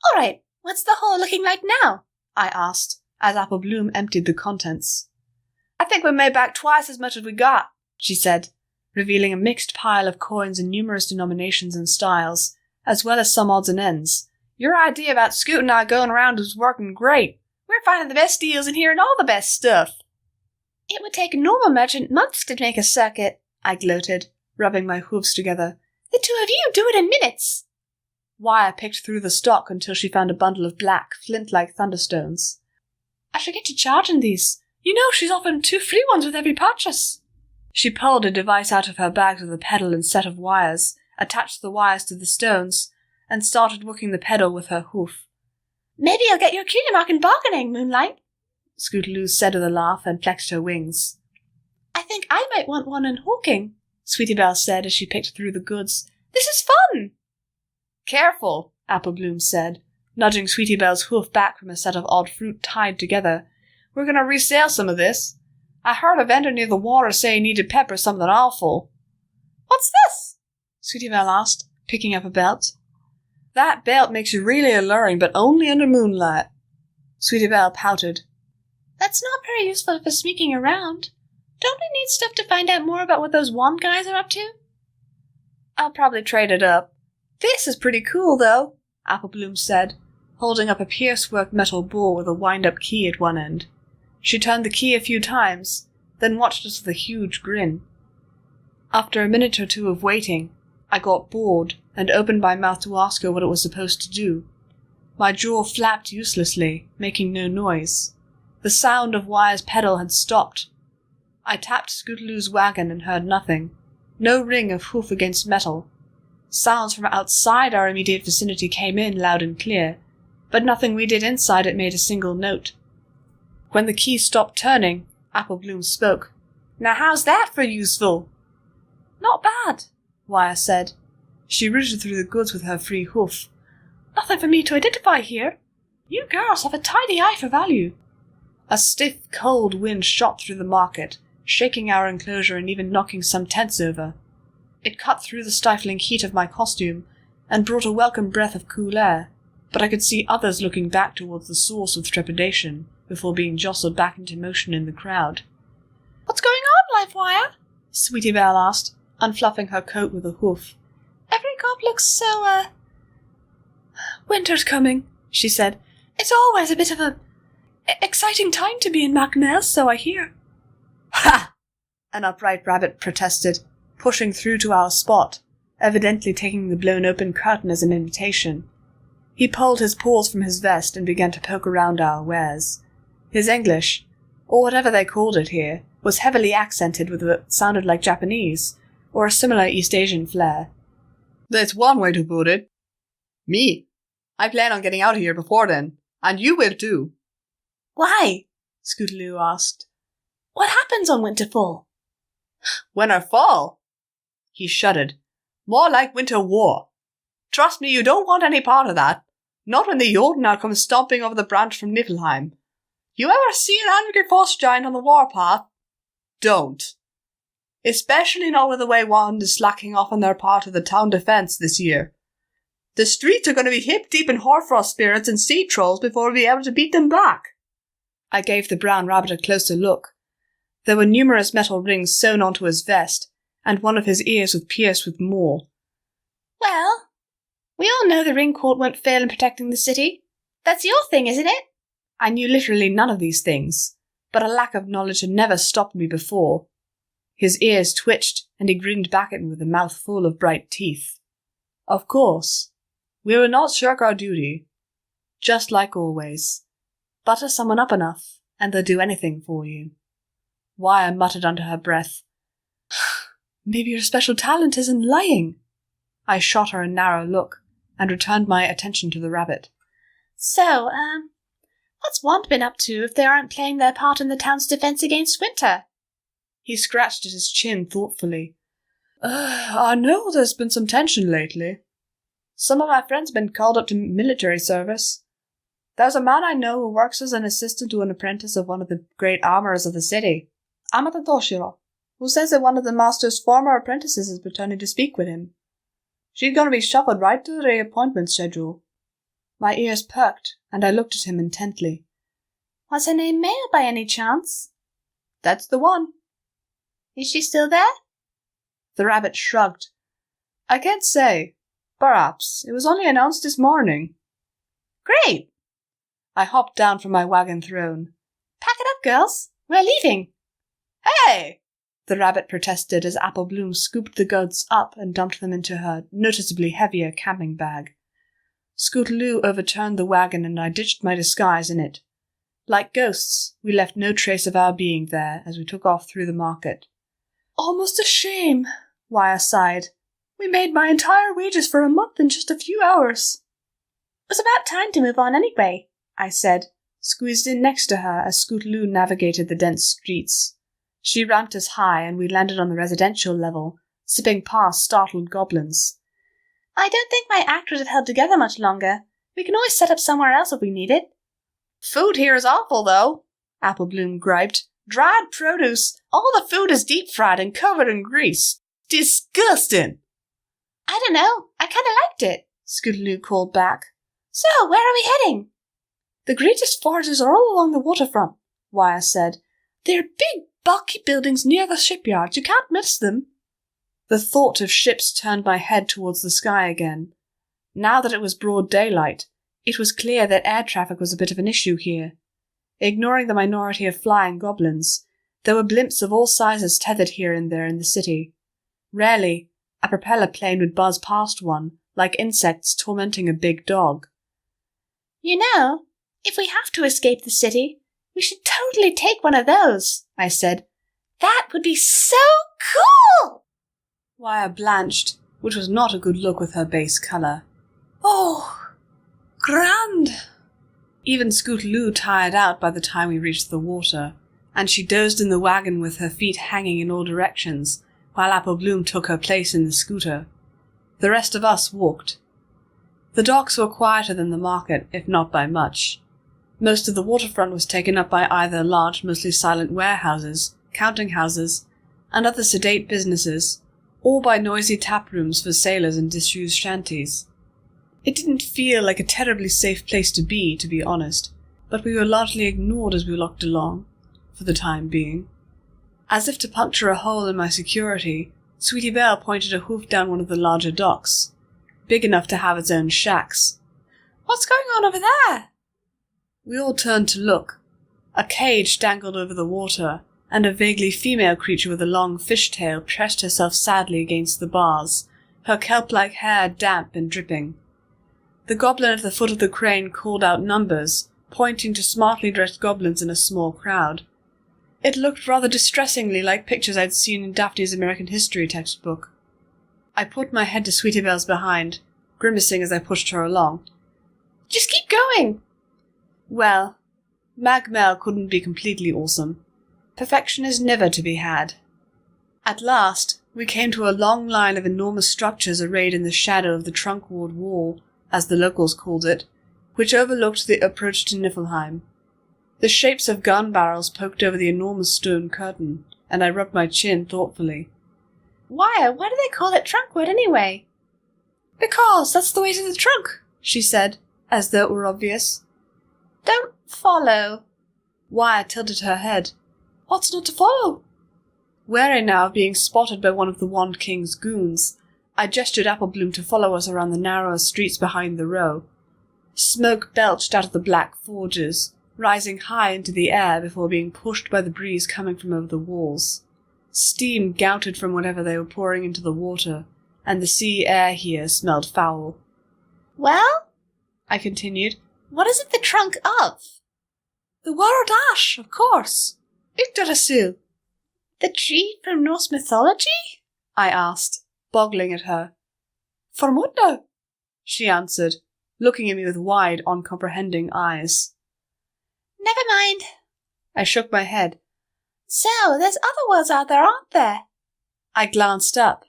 S2: "All right, what's the hole looking like now?"
S1: I asked, as Apple Bloom emptied the contents. "I think we made back twice as much as we got," she said, revealing a mixed pile of coins in numerous denominations and styles, as well as some odds and ends. "Your idea about Scoot and I going around is working great. We're finding the best deals and hearing all the best stuff."
S2: "It would take a normal merchant months to make a circuit,"
S1: I gloated, rubbing my hooves together.
S2: "The 2 of you do it in minutes."
S1: Wire picked through the stock until she found a bundle of black, flint-like thunderstones.
S2: "I should get to charging these. You know she's offering 2 free ones with every purchase."
S1: She pulled a device out of her bag with a pedal and set of wires, attached the wires to the stones, and started working the pedal with her hoof.
S2: "Maybe I'll get your cutie mark in bargaining, Moonlight,"
S1: Scootaloo said with a laugh and flexed her wings.
S2: "I think I might want one in hawking,"
S1: Sweetie Belle said as she picked through the goods.
S2: "This is fun."
S1: "Careful," Apple Bloom said, nudging Sweetie Belle's hoof back from a set of odd fruit tied together. "We're going to resell some of this. I heard a vendor near the water say he needed pepper something awful."
S2: "What's this?"
S1: Sweetie Belle asked, picking up a belt. "That belt makes you really alluring, but only under moonlight." Sweetie Belle pouted.
S2: "That's not very useful for sneaking around. Don't we need stuff to find out more about what those wand guys are up to?"
S1: "I'll probably trade it up. This is pretty cool, though," Apple Bloom said, holding up a pierce-work metal ball with a wind-up key at one end. She turned the key a few times, then watched us with a huge grin. After a minute or two of waiting, I got bored and opened my mouth to ask her what it was supposed to do. My jaw flapped uselessly, making no noise. The sound of Wire's pedal had stopped. I tapped Scootaloo's wagon and heard nothing. No ring of hoof against metal. Sounds from outside our immediate vicinity came in loud and clear, but nothing we did inside it made a single note. When the key stopped turning, Apple Bloom spoke. "Now how's that for useful?"
S2: "Not bad,"
S1: Wire said. She rooted through the goods with her free hoof.
S2: "Nothing for me to identify here. You girls have a tidy eye for value."
S1: A stiff, cold wind shot through the market, shaking our enclosure and even knocking some tents over. It cut through the stifling heat of my costume and brought a welcome breath of cool air, but I could see others looking back towards the source with trepidation before being jostled back into motion in the crowd.
S2: "What's going on, Livewire?"
S1: Sweetie Belle asked, unfluffing her coat with a hoof.
S2: "Every gob looks so, Winter's coming," she said. "It's always a bit of a exciting time to be in Mag Mel, so I hear."
S1: "Ha!" an upright rabbit protested, pushing through to our spot, evidently taking the blown-open curtain as an invitation. He pulled his paws from his vest and began to poke around our wares. His English, or whatever they called it here, was heavily accented with what sounded like Japanese, or a similar East Asian flair. "There's one way to put it. Me. I plan on getting out of here before then, and you will too."
S2: "Why?"
S1: Scootaloo asked.
S2: "What happens on Winterfall?"
S1: "Winter fall?" He shuddered. "More like winter war. Trust me, you don't want any part of that. Not when the Jotnar comes stomping over the branch from Niflheim. You ever see an angry frost giant on the warpath? Don't. Especially not with the way one is slacking off on their part of the town defense this year. The streets are going to be hip-deep in hoarfrost spirits and sea trolls before we'll be able to beat them back." I gave the brown rabbit a closer look. There were numerous metal rings sewn onto his vest, and one of his ears was pierced with more.
S2: "Well, we all know the ring court won't fail in protecting the city. That's your thing, isn't it?"
S1: I knew literally none of these things, but a lack of knowledge had never stopped me before. His ears twitched, and he grinned back at me with a mouth full of bright teeth. Of course, we will not shirk our duty. Just like always. Butter someone up enough, and they'll do anything for you. Wire muttered under her breath. "Maybe your special talent is in lying." I shot her a narrow look, and returned my attention to the rabbit.
S2: "So, what's Wand been up to if they aren't playing their part in the town's defense against winter?"
S1: He scratched at his chin thoughtfully. I know there's been some tension lately. Some of my friends have been called up to military service. There's a man I know who works as an assistant to an apprentice of one of the great armorers of the city, Amata Toshiro, who says that one of the master's former apprentices is returning to speak with him. She's going to be shuffled right to the appointment schedule. My ears perked, and I looked at him intently.
S2: "Was her name Mail by any chance?"
S1: "That's the one."
S2: "Is she still there?"
S1: The rabbit shrugged. "I can't say. Perhaps. It was only announced this morning."
S2: "Great!"
S1: I hopped down from my wagon throne.
S2: "Pack it up, girls. We're leaving."
S1: "Hey!" the rabbit protested as Apple Bloom scooped the goods up and dumped them into her noticeably heavier camping bag. Scootaloo overturned the wagon and I ditched my disguise in it. Like ghosts, we left no trace of our being there as we took off through the market.
S2: "Almost a shame," Wire sighed. "We made my entire wages for a month in just a few hours." "It was about time to move on anyway," I said,
S1: squeezed in next to her as Scootaloo navigated the dense streets. She ramped us high and we landed on the residential level, zipping past startled goblins.
S2: "I don't think my act would have held together much longer. We can always set up somewhere else if we need it."
S1: "Food here is awful, though," Apple Bloom griped. "Dried produce. All the food is deep-fried and covered in grease. Disgusting!"
S2: "I don't know. I kind of liked it,"
S1: Scootaloo called back.
S2: "So, where are we heading?"
S1: "The greatest forages are all along the waterfront," Wire said. "They're big, bulky buildings near the shipyards. You can't miss them." The thought of ships turned my head towards the sky again. Now that it was broad daylight, it was clear that air traffic was a bit of an issue here. Ignoring the minority of flying goblins, there were blimps of all sizes tethered here and there in the city. Rarely, A propeller plane would buzz past one, like insects tormenting a big dog.
S2: You know, if we have to escape the city, we should totally take one of those, I said. That would be so cool!
S1: Wire blanched, which was not a good look with her base colour.
S2: Oh, grand!
S1: Even Scootaloo tired out by the time we reached the water, and she dozed in the wagon with her feet hanging in all directions, while Apple Bloom took her place in the scooter. The rest of us walked. The docks were quieter than the market, if not by much. Most of the waterfront was taken up by either large, mostly silent warehouses, counting houses, and other sedate businesses, or by noisy tap rooms for sailors and disused shanties. It didn't feel like a terribly safe place to be honest, but we were largely ignored as we walked along, for the time being. As if to puncture a hole in my security, Sweetie Belle pointed a hoof down one of the larger docks, big enough to have its own shacks.
S2: What's going on over there?
S1: We all turned to look. A cage dangled over the water, and a vaguely female creature with a long fishtail pressed herself sadly against the bars, her kelp-like hair damp and dripping. The goblin at the foot of the crane called out numbers, pointing to smartly dressed goblins in a small crowd. It looked rather distressingly like pictures I'd seen in Daphne's American History textbook. I put my head to Sweetie Belle's behind, grimacing as I pushed her along.
S2: Just keep going!
S1: Well, Mag Mel couldn't be completely awesome. Perfection is never to be had. At last, we came to a long line of enormous structures arrayed in the shadow of the trunk-walled wall, as the locals called it, which overlooked the approach to Niflheim. The shapes of gun barrels poked over the enormous stone curtain, and I rubbed my chin thoughtfully.
S2: Why do they call it Trunkwood anyway?
S1: Because that's the way to the trunk, she said, as though it were obvious.
S2: Don't follow.
S1: Wire tilted her head.
S2: What's not to follow?
S1: Wary now of being spotted by one of the Wand King's goons, I gestured Apple Bloom to follow us around the narrower streets behind the row. Smoke belched out of the black forges, rising high into the air before being pushed by the breeze coming from over the walls. Steam gouted from whatever they were pouring into the water, and the sea air here smelled foul.
S2: Well,
S1: I continued,
S2: what is it the trunk of?
S1: The World Ash, of course. Yggdrasil.
S2: The tree from Norse mythology?
S1: I asked, boggling at her.
S2: Formundo,
S1: she answered, looking at me with wide, uncomprehending eyes.
S2: Never mind.
S1: I shook my head.
S2: So, there's other worlds out there, aren't there?
S1: I glanced up.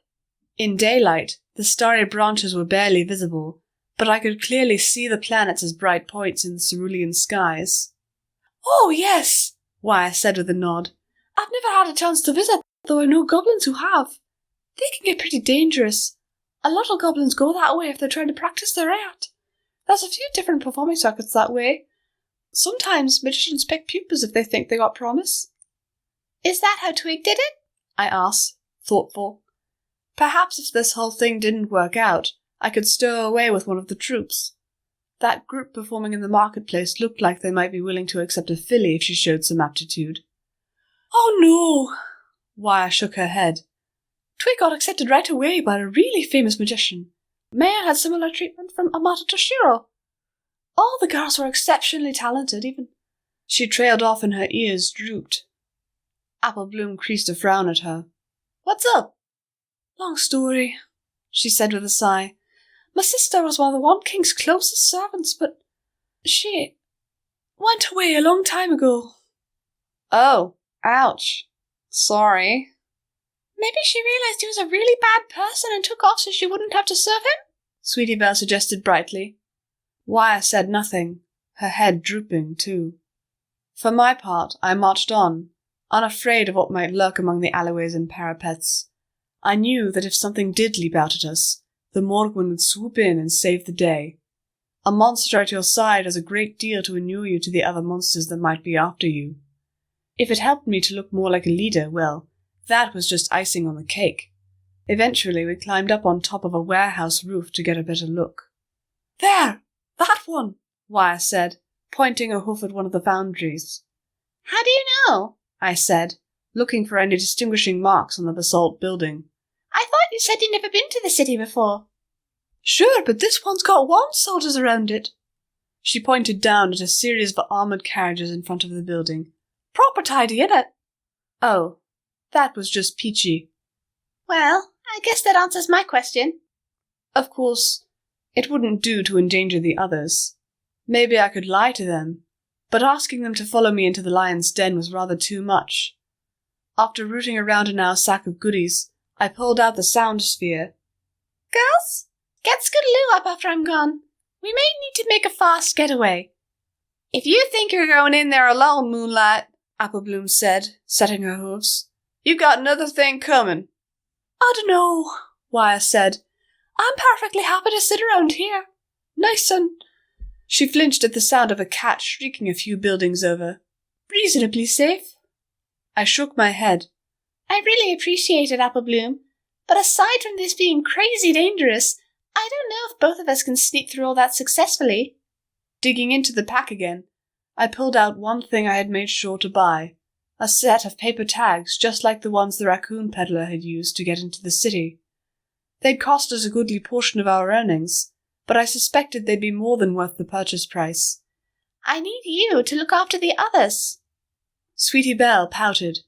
S1: In daylight, the starry branches were barely visible, but I could clearly see the planets as bright points in the cerulean skies.
S2: Oh, yes,
S1: Wire said with a nod.
S2: I've never had a chance to visit, though I know goblins who have. They can get pretty dangerous. A lot of goblins go that way if they're trying to practice their art. There's a few different performing circuits that way. Sometimes magicians pick pupils if they think they got promise.
S1: Is that how Twig did it? I asked, thoughtful. Perhaps if this whole thing didn't work out, I could stow away with one of the troops. That group performing in the marketplace looked like they might be willing to accept a filly if she showed some aptitude.
S2: Oh no!
S1: Wire shook her head.
S2: Twig got accepted right away by a really famous magician. Maya had similar treatment from Amata Toshiro. All the girls were exceptionally talented, even.
S1: She trailed off and her ears drooped. Apple Bloom creased a frown at her.
S2: What's up?
S1: Long story, she said with a sigh.
S2: My sister was one of the Wand King's closest servants, but she went away a long time ago.
S1: Oh, ouch. Sorry.
S2: Maybe she realized he was a really bad person and took off so she wouldn't have to serve him?
S1: Sweetie Belle suggested brightly. Wire said nothing, her head drooping too. For my part, I marched on, unafraid of what might lurk among the alleyways and parapets. I knew that if something did leap out at us, the Morgwin would swoop in and save the day. A monster at your side has a great deal to inure you to the other monsters that might be after you. If it helped me to look more like a leader, well, that was just icing on the cake. Eventually we climbed up on top of a warehouse roof to get a better look.
S2: There! That one!
S1: Wire said, pointing a hoof at one of the foundries.
S2: How do you know?
S1: I said, looking for any distinguishing marks on the basalt building.
S2: I thought you said you'd never been to the city before.
S1: Sure, but this one's got wand soldiers around it. She pointed down at a series of armoured carriages in front of the building. Proper tidy, innit? Oh, that was just peachy.
S2: Well, I guess that answers my question.
S1: Of course, it wouldn't do to endanger the others. Maybe I could lie to them, but asking them to follow me into the lion's den was rather too much. After rooting around in our sack of goodies, I pulled out the sound sphere.
S2: Girls, get Scootaloo up after I'm gone. We may need to make a fast getaway.
S1: If you think you're going in there alone, Moonlight, Applebloom said, setting her hooves, you've got another thing coming.
S2: I dunno,
S1: Wire said.
S2: I'm perfectly happy to sit around here. Nice and...
S1: She flinched at the sound of a cat shrieking a few buildings over.
S2: Reasonably safe.
S1: I shook my head.
S2: I really appreciate it, Applebloom, but aside from this being crazy dangerous, I don't know if both of us can sneak through all that successfully.
S1: Digging into the pack again, I pulled out one thing I had made sure to buy, a set of paper tags just like the ones the raccoon peddler had used to get into the city. They'd cost us a goodly portion of our earnings, but I suspected they'd be more than worth the purchase price.
S2: I need you to look after the others.
S1: Sweetie Belle pouted.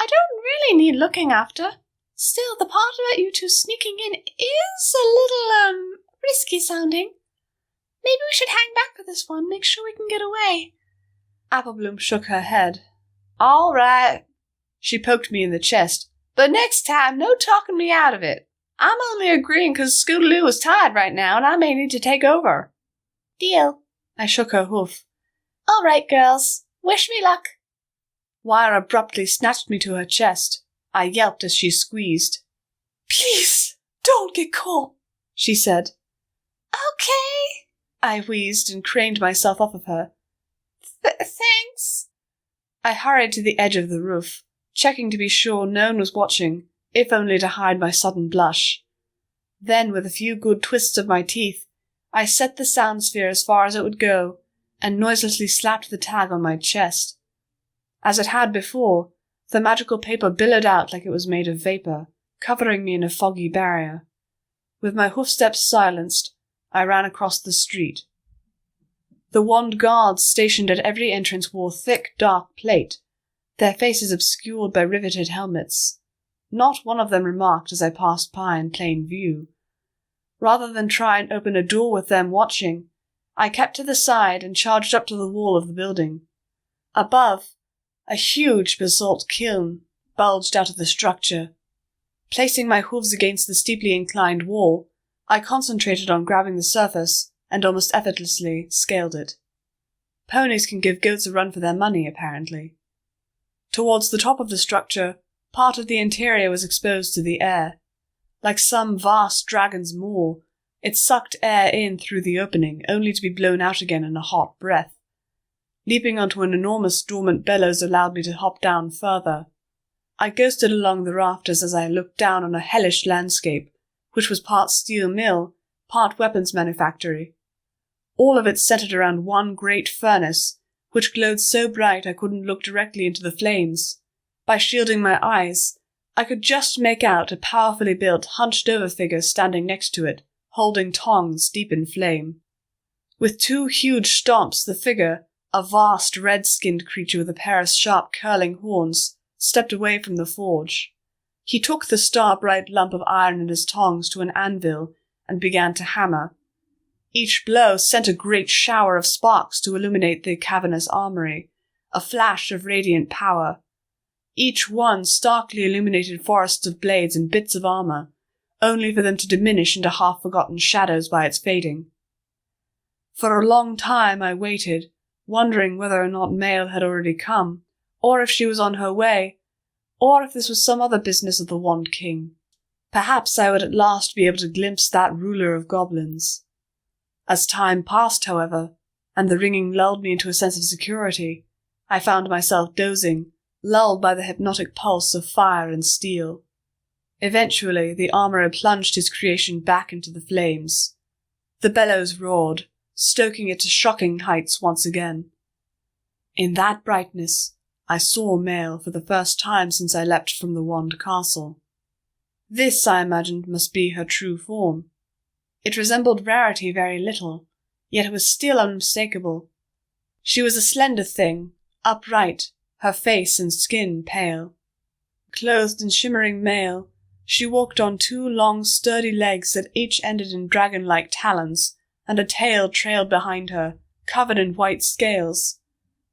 S2: I don't really need looking after. Still, the part about you two sneaking in is a little, risky sounding. Maybe we should hang back for this one, make sure we can get away.
S1: Applebloom shook her head. All right. She poked me in the chest. But next time, no talking me out of it. I'm only agreeing because Scootaloo is tired right now and I may need to take over.
S2: Deal.
S1: I shook her hoof.
S2: All right, girls. Wish me luck.
S1: Wire abruptly snatched me to her chest. I yelped as she squeezed.
S2: Please, don't get caught,
S1: she said.
S2: Okay.
S1: I wheezed and craned myself off of her.
S2: Thanks.
S1: I hurried to the edge of the roof, checking to be sure no one was watching, if only to hide my sudden blush. Then, with a few good twists of my teeth, I set the sound sphere as far as it would go, and noiselessly slapped the tag on my chest. As it had before, the magical paper billowed out like it was made of vapor, covering me in a foggy barrier. With my hoofsteps silenced, I ran across the street. The wand guards stationed at every entrance wore thick, dark plate, their faces obscured by riveted helmets. Not one of them remarked as I passed by in plain view. Rather than try and open a door with them watching, I kept to the side and charged up to the wall of the building. Above, a huge basalt kiln bulged out of the structure. Placing my hooves against the steeply inclined wall, I concentrated on grabbing the surface and almost effortlessly scaled it. Ponies can give goats a run for their money, apparently. Towards the top of the structure, part of the interior was exposed to the air. Like some vast dragon's maw, it sucked air in through the opening, only to be blown out again in a hot breath. Leaping onto an enormous dormant bellows allowed me to hop down further. I ghosted along the rafters as I looked down on a hellish landscape, which was part steel mill, part weapons manufactory. All of it centered around one great furnace, which glowed so bright I couldn't look directly into the flames. By shielding my eyes, I could just make out a powerfully built, hunched-over figure standing next to it, holding tongs deep in flame. With two huge stomps, the figure, a vast red-skinned creature with a pair of sharp curling horns, stepped away from the forge. He took the star-bright lump of iron in his tongs to an anvil and began to hammer. Each blow sent a great shower of sparks to illuminate the cavernous armory, a flash of radiant power. Each one starkly illuminated forests of blades and bits of armor, only for them to diminish into half-forgotten shadows by its fading. For a long time I waited, wondering whether or not Mail had already come, or if she was on her way, or if this was some other business of the Wand King. Perhaps I would at last be able to glimpse that ruler of goblins. As time passed, however, and the ringing lulled me into a sense of security, I found myself dozing, lulled by the hypnotic pulse of fire and steel. Eventually, the armorer plunged his creation back into the flames. The bellows roared, stoking it to shocking heights once again. In that brightness, I saw Mail for the first time since I leapt from the Wand Castle. This, I imagined, must be her true form. It resembled Rarity very little, yet it was still unmistakable. She was a slender thing, upright, her face and skin pale. Clothed in shimmering mail, she walked on 2 long, sturdy legs that each ended in dragon-like talons, and a tail trailed behind her, covered in white scales.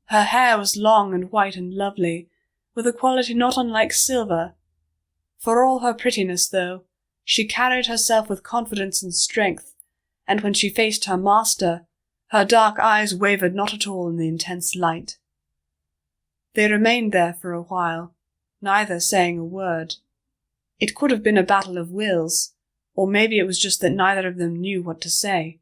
S1: Her hair was long and white and lovely, with a quality not unlike silver. For all her prettiness, though, she carried herself with confidence and strength, and when she faced her master, her dark eyes wavered not at all in the intense light. They remained there for a while, neither saying a word. It could have been a battle of wills, or maybe it was just that neither of them knew what to say.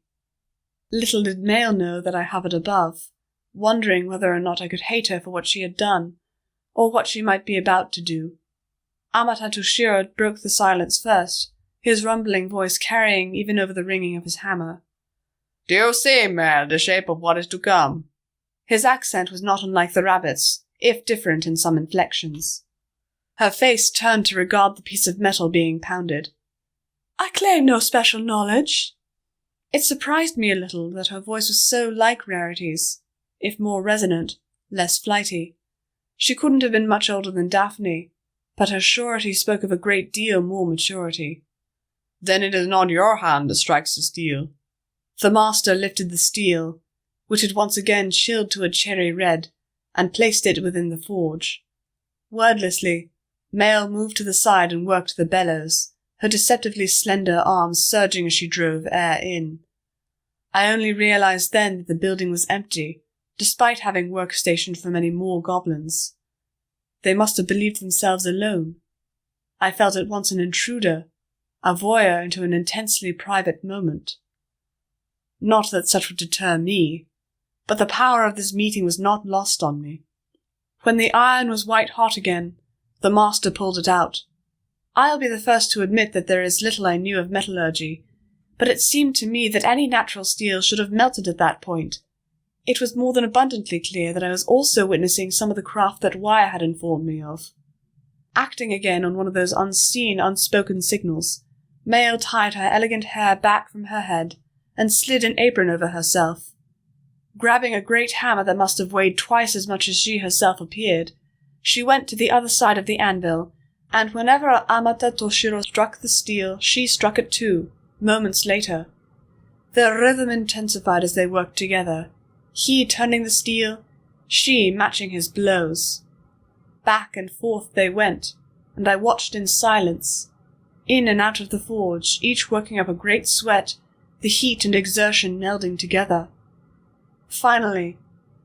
S1: Little did Male know that I hovered above, wondering whether or not I could hate her for what she had done, or what she might be about to do. Amata Toshiro broke the silence first, his rumbling voice carrying even over the ringing of his hammer.
S4: "Do you see, Mel, the shape of what is to come?"
S1: His accent was not unlike the rabbit's, if different in some inflections. Her face turned to regard the piece of metal being pounded.
S2: "I claim no special knowledge."
S1: It surprised me a little that her voice was so like Rarity's, if more resonant, less flighty. She couldn't have been much older than Daphne, but her surety spoke of a great deal more maturity.
S4: "Then it is not your hand that strikes the steel."
S1: The master lifted the steel, which had once again chilled to a cherry red, and placed it within the forge. Wordlessly, Male moved to the side and worked the bellows, her deceptively slender arms surging as she drove air in. I only realized then that the building was empty, despite having work stationed for many more goblins. They must have believed themselves alone. I felt at once an intruder, a voyeur into an intensely private moment. Not that such would deter me, but the power of this meeting was not lost on me. When the iron was white hot again, the master pulled it out. I'll be the first to admit that there is little I knew of metallurgy, but it seemed to me that any natural steel should have melted at that point. It was more than abundantly clear that I was also witnessing some of the craft that Wire had informed me of. Acting again on one of those unseen, unspoken signals, Male tied her elegant hair back from her head and slid an apron over herself. Grabbing a great hammer that must have weighed twice as much as she herself appeared, she went to the other side of the anvil, and whenever Amata Toshiro struck the steel, she struck it too, moments later. Their rhythm intensified as they worked together, he turning the steel, she matching his blows. Back and forth they went, and I watched in silence, in and out of the forge, each working up a great sweat, the heat and exertion melding together. Finally,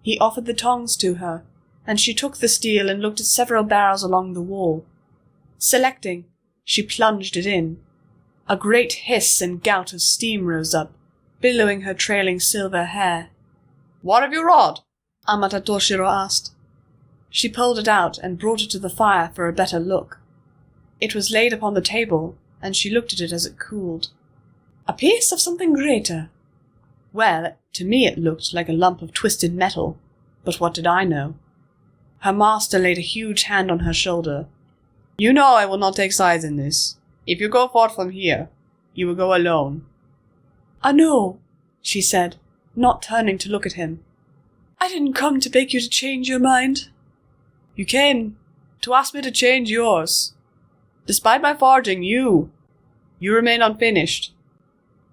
S1: he offered the tongs to her, and she took the steel and looked at several barrels along the wall. Selecting, she plunged it in. A great hiss and gout of steam rose up, billowing her trailing silver hair.
S4: "What have you wrought?"
S1: Amata Toshiro asked. She pulled it out and brought it to the fire for a better look. It was laid upon the table, and she looked at it as it cooled.
S2: "A piece of something greater."
S1: Well, to me it looked like a lump of twisted metal, but what did I know? Her master laid a huge hand on her shoulder.
S4: "You know I will not take sides in this. If you go forth from here, you will go alone."
S2: "I know,"
S1: she said, not turning to look at him.
S2: "I didn't come to beg you to change your mind."
S4: "You came to ask me to change yours. Despite my forging, you remain unfinished.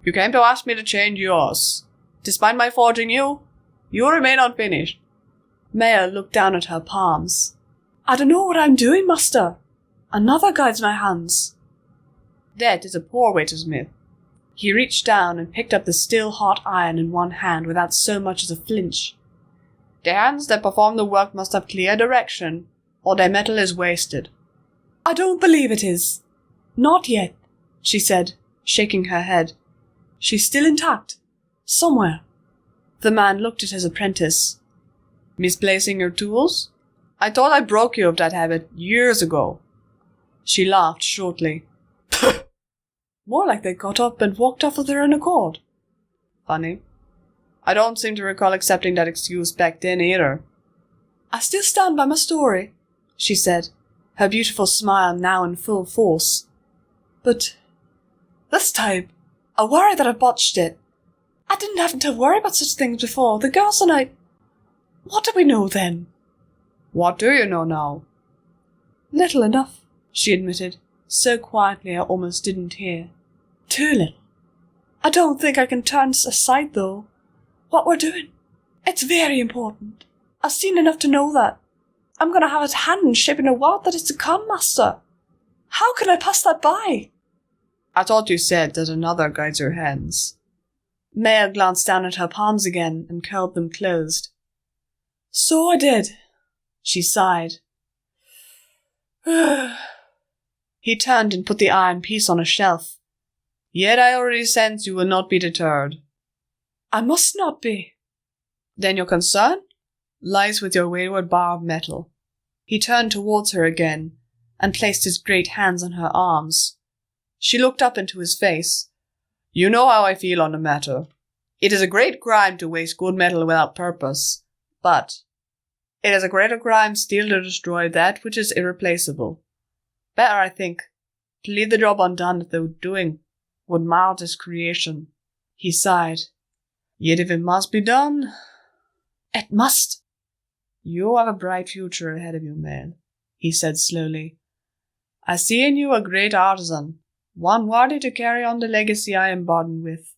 S4: You came to ask me to change yours. Despite my forging, you remain unfinished."
S1: Male looked down at her palms.
S2: "I don't know what I'm doing, master. Another guides my hands."
S4: "That is a poor way to smith."
S1: He reached down and picked up the still-hot iron in one hand without so much as a flinch.
S4: "The hands that perform the work must have clear direction, or their metal is wasted."
S2: "I don't believe it is. Not yet,"
S1: she said, shaking her head.
S2: "She's still intact. Somewhere."
S1: The man looked at his apprentice.
S4: "Misplacing your tools? I thought I broke you of that habit years ago."
S1: She laughed shortly.
S2: "More like they got up and walked off of their own accord."
S4: "Funny. I don't seem to recall accepting that excuse back then either."
S2: "I still stand by my story,"
S1: she said, her beautiful smile now in full force.
S2: But this time, I worry that I botched it. I didn't have to worry about such things before. The girls and I... What do we know then?
S4: What do you know now?
S2: Little enough, she admitted, so quietly I almost didn't hear. Too little. I don't think I can turn aside, though. What we're doing, it's very important. I've seen enough to know that. I'm going to have a hand in shaping a world that is to come, Master. How can I pass that by?
S4: I thought you said that another guides your hands.
S1: Mel glanced down at her palms again and curled them closed.
S2: So I did,
S1: she sighed. He turned and put the iron piece on a shelf.
S4: Yet I already sense you will not be deterred.
S2: I must not be.
S4: Then your concern lies with your wayward bar of metal.
S1: He turned towards her again and placed his great hands on her arms.
S4: She looked up into his face. You know how I feel on the matter. It is a great crime to waste good metal without purpose, but it is a greater crime still to destroy that which is irreplaceable. Better, I think, to leave the job undone if the doing would mar this creation.
S1: He sighed.
S4: Yet if it must be done,
S2: it must.
S4: You have a bright future ahead of you, Mel, he said slowly. I see in you a great artisan, one worthy to carry on the legacy I am burdened with.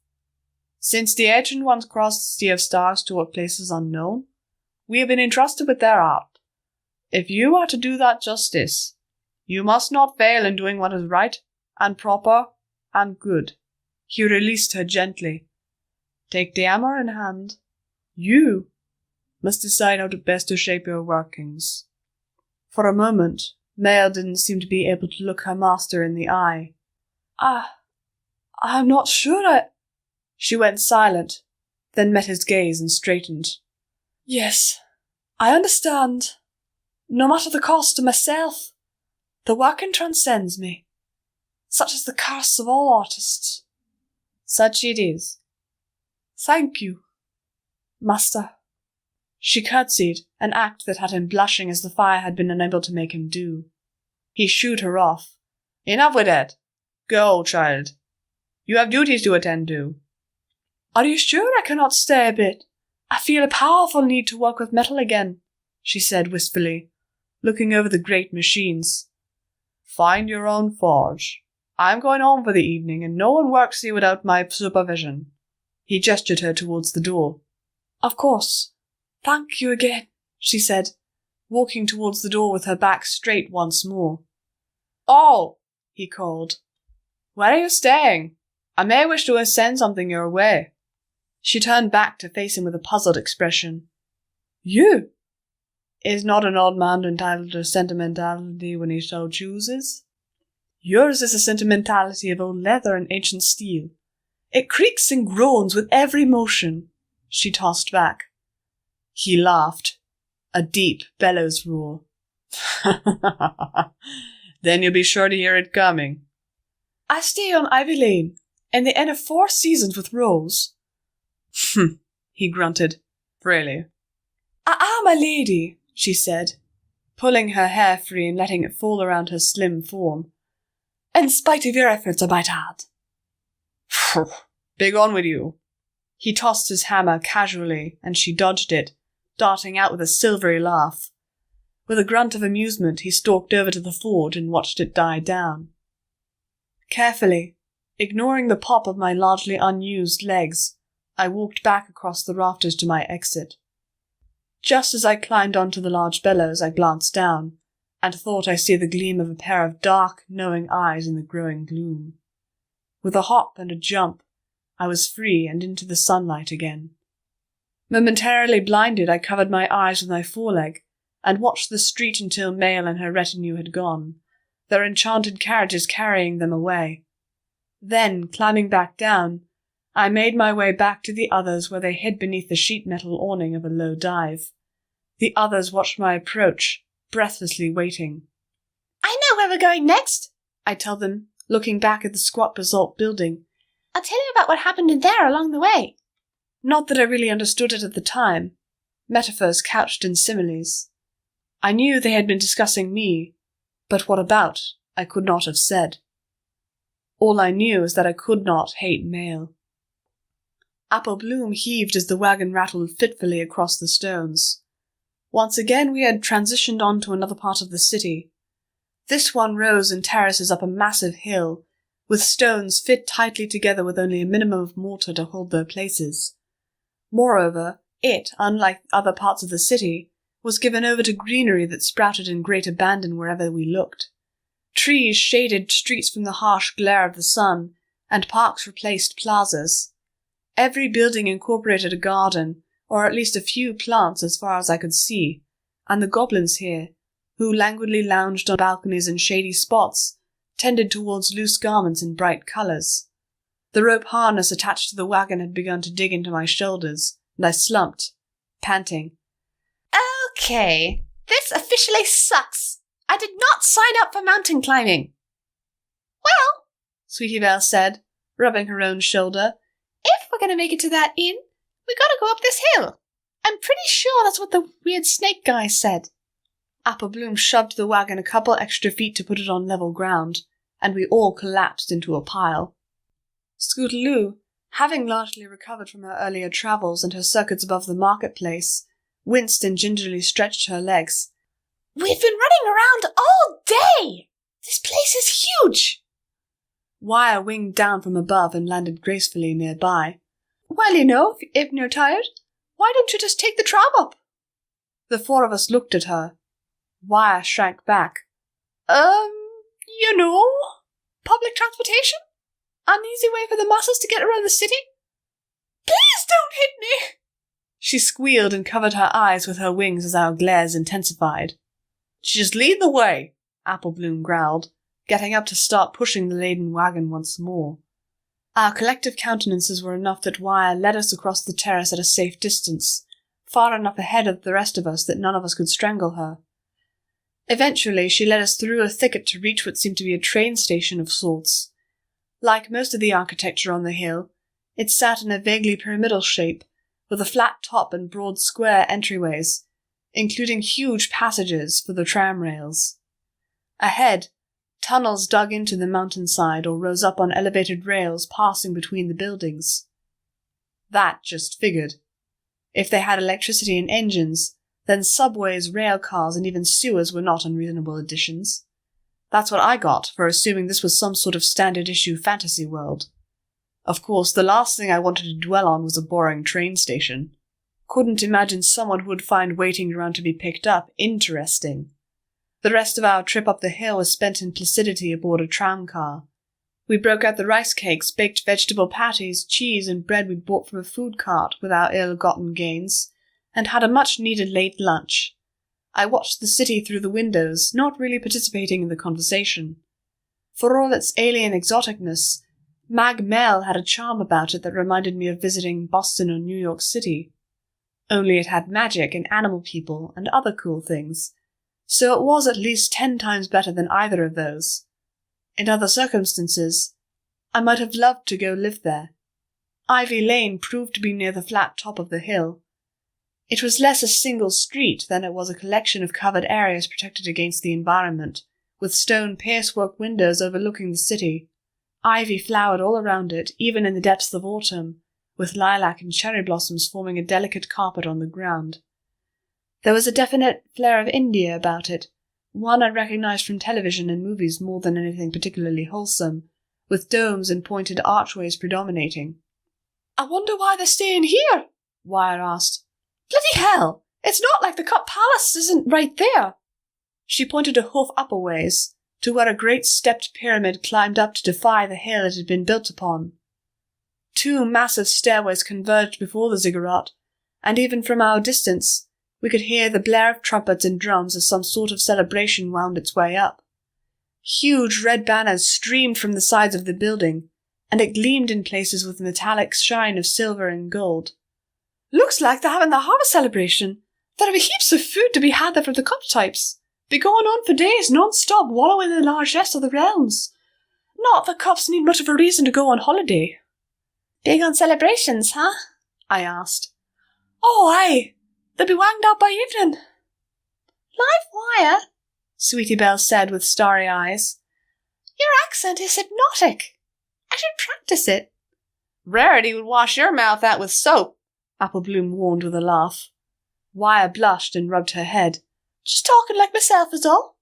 S4: Since the ancient ones crossed the sea of stars toward places unknown, we have been entrusted with their art. If you are to do that justice, you must not fail in doing what is right and proper and good.
S1: He released her gently.
S4: Take the hammer in hand.
S1: You must decide how to best to shape your workings. For a moment, Mel didn't seem to be able to look her master in the eye.
S2: I'm not sure
S1: She went silent, then met his gaze and straightened.
S2: Yes, I understand. No matter the cost to myself, the working transcends me. Such is the curse of all artists.
S1: Such it is.
S2: Thank you, Master.
S1: She curtsied, an act that had him blushing as the fire had been unable to make him do.
S4: He shooed her off. Enough with that. Go, child. You have duties to attend to.
S2: Are you sure I cannot stay a bit? I feel a powerful need to work with metal again,
S1: she said wistfully, looking over the great machines.
S4: Find your own forge. I am going home for the evening, and no one works here without my supervision.
S1: He gestured her towards the door.
S2: Of course. Thank you again, she said,
S1: walking towards the door with her back straight once more.
S4: Oh, he called. Where are you staying? I may wish to send something your way.
S1: She turned back to face him with a puzzled expression.
S2: You?
S1: Is not an old man entitled to sentimentality when he so chooses?
S2: Yours is a sentimentality of old leather and ancient steel. It creaks and groans with every motion,
S1: she tossed back. He laughed, a deep bellows roar.
S4: Then you'll be sure to hear it coming.
S2: I stay on Ivy Lane, in the Inn of 4 Seasons with Rose.
S1: He grunted.
S4: Really?
S2: I am a lady, she said,
S1: pulling her hair free and letting it fall around her slim form.
S2: In spite of your efforts, I might add.
S4: Big on with you.
S1: He tossed his hammer casually, and she dodged it, darting out with a silvery laugh. With a grunt of amusement, he stalked over to the forge and watched it die down. Carefully, ignoring the pop of my largely unused legs, I walked back across the rafters to my exit. Just as I climbed onto the large bellows, I glanced down, and thought I saw the gleam of a pair of dark, knowing eyes in the growing gloom. With a hop and a jump, I was free and into the sunlight again. Momentarily blinded, I covered my eyes with my foreleg, and watched the street until Mel and her retinue had gone, their enchanted carriages carrying them away. Then, climbing back down, I made my way back to the others where they hid beneath the sheet-metal awning of a low dive. The others watched my approach, breathlessly waiting.
S2: I know where we're going next,
S1: I tell them, looking back at the squat basalt building.
S2: I'll tell you about what happened in there along the way.
S1: Not that I really understood it at the time. Metaphors couched in similes. I knew they had been discussing me, but what about, I could not have said. All I knew is that I could not hate Mail. Apple Bloom heaved as the wagon rattled fitfully across the stones. Once again we had transitioned on to another part of the city. This one rose in terraces up a massive hill, with stones fit tightly together with only a minimum of mortar to hold their places. Moreover, it, unlike other parts of the city, was given over to greenery that sprouted in great abandon wherever we looked. Trees shaded streets from the harsh glare of the sun, and parks replaced plazas. Every building incorporated a garden, or at least a few plants as far as I could see, and the goblins here, who languidly lounged on balconies in shady spots, tended towards loose garments in bright colours. The rope harness attached to the wagon had begun to dig into my shoulders, and I slumped, panting.
S2: Okay, this officially sucks. I did not sign up for mountain climbing. Well,
S1: Sweetie Belle said, rubbing her own shoulder,
S2: if we're going to make it to that inn, we got to go up this hill. I'm pretty sure that's what the weird snake guy said.
S1: Apple Bloom shoved the wagon a couple extra feet to put it on level ground, and we all collapsed into a pile. Scootaloo, having largely recovered from her earlier travels and her circuits above the marketplace, winced and gingerly stretched her legs.
S2: We've been running around all day! This place is huge!
S1: Wire winged down from above and landed gracefully nearby.
S2: Well, if you're tired, why don't you just take the tram up?
S1: The four of us looked at her. Wire shrank back.
S2: Public transportation? An easy way for the masses to get around the city? Please don't hit me!
S1: She squealed and covered her eyes with her wings as our glares intensified. Just lead the way, Apple Bloom growled, getting up to start pushing the laden wagon once more. Our collective countenances were enough that Wire led us across the terrace at a safe distance, far enough ahead of the rest of us that none of us could strangle her. Eventually, she led us through a thicket to reach what seemed to be a train station of sorts. Like most of the architecture on the hill, it sat in a vaguely pyramidal shape, with a flat top and broad square entryways, including huge passages for the tram rails. Ahead, tunnels dug into the mountainside or rose up on elevated rails passing between the buildings. That just figured. If they had electricity and engines, then subways, rail cars, and even sewers were not unreasonable additions. That's what I got for assuming this was some sort of standard-issue fantasy world. Of course, the last thing I wanted to dwell on was a boring train station. Couldn't imagine someone who would find waiting around to be picked up interesting. The rest of our trip up the hill was spent in placidity aboard a tram car. We broke out the rice cakes, baked vegetable patties, cheese, and bread we'd bought from a food cart with our ill-gotten gains, and had a much-needed late lunch. I watched the city through the windows, not really participating in the conversation. For all its alien exoticness, Mag Mel had a charm about it that reminded me of visiting Boston or New York City. Only it had magic and animal people and other cool things, so it was at least 10 times better than either of those. In other circumstances, I might have loved to go live there. Ivy Lane proved to be near the flat top of the hill. It was less a single street than it was a collection of covered areas protected against the environment, with stone piercework windows overlooking the city. Ivy flowered all around it, even in the depths of autumn, with lilac and cherry blossoms forming a delicate carpet on the ground. There was a definite flair of India about it, one I recognized from television and movies more than anything particularly wholesome, with domes and pointed archways predominating.
S2: I wonder why they're staying here,
S1: Wire asked.
S2: Bloody hell! It's not like the Cup Palace isn't right there.
S1: She pointed a hoof up a ways, to where a great stepped pyramid climbed up to defy the hill it had been built upon. 2 massive stairways converged before the ziggurat, and even from our distance, we could hear the blare of trumpets and drums as some sort of celebration wound its way up. Huge red banners streamed from the sides of the building, and it gleamed in places with a metallic shine of silver and gold.
S2: Looks like they're having the harvest celebration. There'll be heaps of food to be had there from the cup types. Be going on for days non-stop, wallowing in the largesse of the realms. Not that cups need much of a reason to go on holiday.
S1: Big on celebrations, huh? I asked.
S2: Oh, aye. They'll be wanged out by evening.
S1: Live wire, Sweetie Belle said with starry eyes.
S2: Your accent is hypnotic. I should practice it.
S4: Rarity would wash your mouth out with soap, Apple Bloom warned with a laugh. Wire blushed and rubbed her head.
S2: Just talking like myself is all.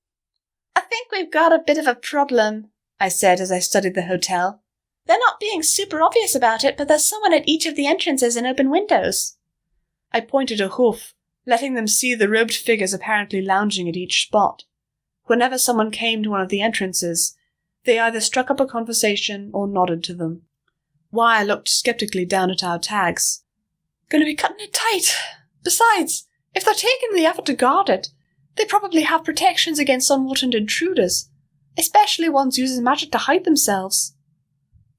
S4: I think we've got a bit of a problem, I said as I studied the hotel.
S2: They're not being super obvious about it, but there's someone at each of the entrances and open windows.
S4: I pointed a hoof, letting them see the robed figures apparently lounging at each spot. Whenever someone came to one of the entrances, they either struck up a conversation or nodded to them. Wire looked skeptically down at our tags.
S2: Gonna be cutting it tight. Besides, if they're taking the effort to guard it, they probably have protections against unwanted intruders, especially ones using magic to hide themselves.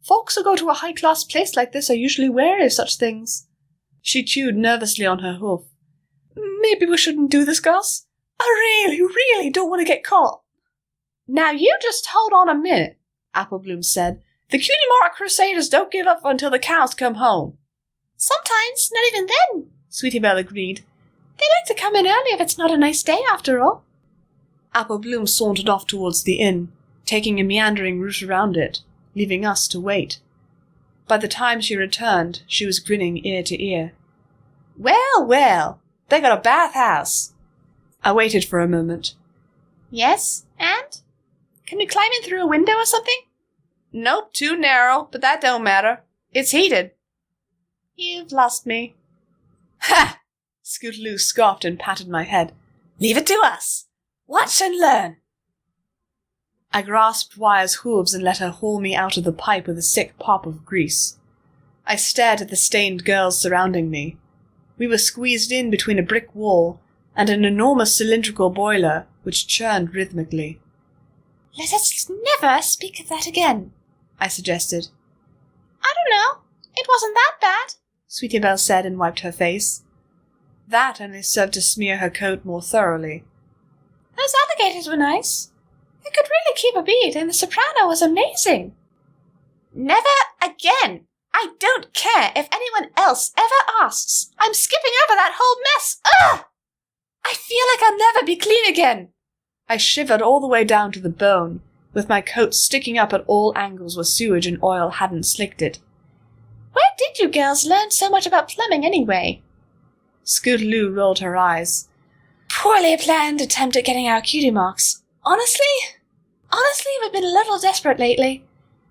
S2: Folks who go to a high-class place like this are usually wary of such things.
S4: She chewed nervously on her hoof.
S2: Maybe we shouldn't do this, girls. I really don't want to get caught.
S4: Now you just hold on a minute, Apple Bloom said. The Cutie Mark Crusaders don't give up until the cows come home.
S2: Sometimes, not even then, Sweetie Belle agreed. They like to come in early if it's not a nice day after all.
S4: Apple Bloom sauntered off towards the inn, taking a meandering route around it, leaving us to wait. By the time she returned, she was grinning ear to ear. Well, they got a bathhouse. I waited for a moment.
S2: Yes, and? Can we climb in through a window or something?
S4: Nope, too narrow, but that don't matter. It's heated.
S2: You've lost me.
S4: Ha! Scootaloo scoffed and patted my head.
S2: Leave it to us. Watch and learn.
S4: I grasped Wire's hooves and let her haul me out of the pipe with a sick pop of grease. I stared at the stained girls surrounding me. We were squeezed in between a brick wall and an enormous cylindrical boiler which churned rhythmically.
S2: Let us never speak of that again, I suggested. I don't know. It wasn't that bad, Sweetie Belle said and wiped her face.
S4: That only served to smear her coat more thoroughly.
S2: Those alligators were nice. They could really keep a beat, and the soprano was amazing. Never again. I don't care if anyone else ever asks. I'm skipping over that whole mess. Ugh! I feel like I'll never be clean again.
S4: I shivered all the way down to the bone, with my coat sticking up at all angles where sewage and oil hadn't slicked it.
S2: Where did you girls learn so much about plumbing anyway?
S4: Scootaloo rolled her eyes.
S2: Poorly planned attempt at getting our cutie marks. Honestly, we've been a little desperate lately.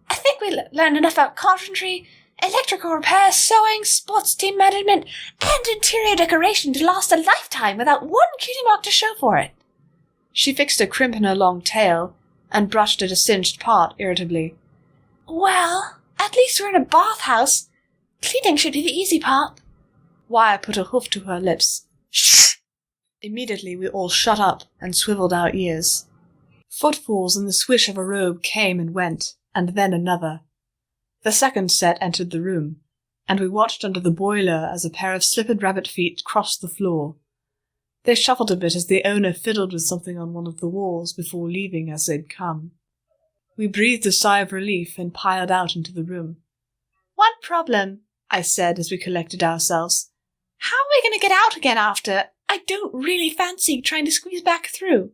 S2: I think we learned enough about carpentry, electrical repair, sewing, sports team management, and interior decoration to last a lifetime without one cutie mark to show for it.
S4: She fixed a crimp in her long tail and brushed at a singed part irritably.
S2: Well, at least we're in a bathhouse. Cleaning should be the easy part.
S4: Wire put a hoof to her lips. Shh! Immediately we all shut up and swiveled our ears. Footfalls and the swish of a robe came and went, and then another. The second set entered the room, and we watched under the boiler as a pair of slippered rabbit feet crossed the floor. They shuffled a bit as the owner fiddled with something on one of the walls before leaving as they'd come. We breathed a sigh of relief and piled out into the room.
S2: One problem,
S4: I said as we collected ourselves.
S2: How are we going to get out again after? I don't really fancy trying to squeeze back through.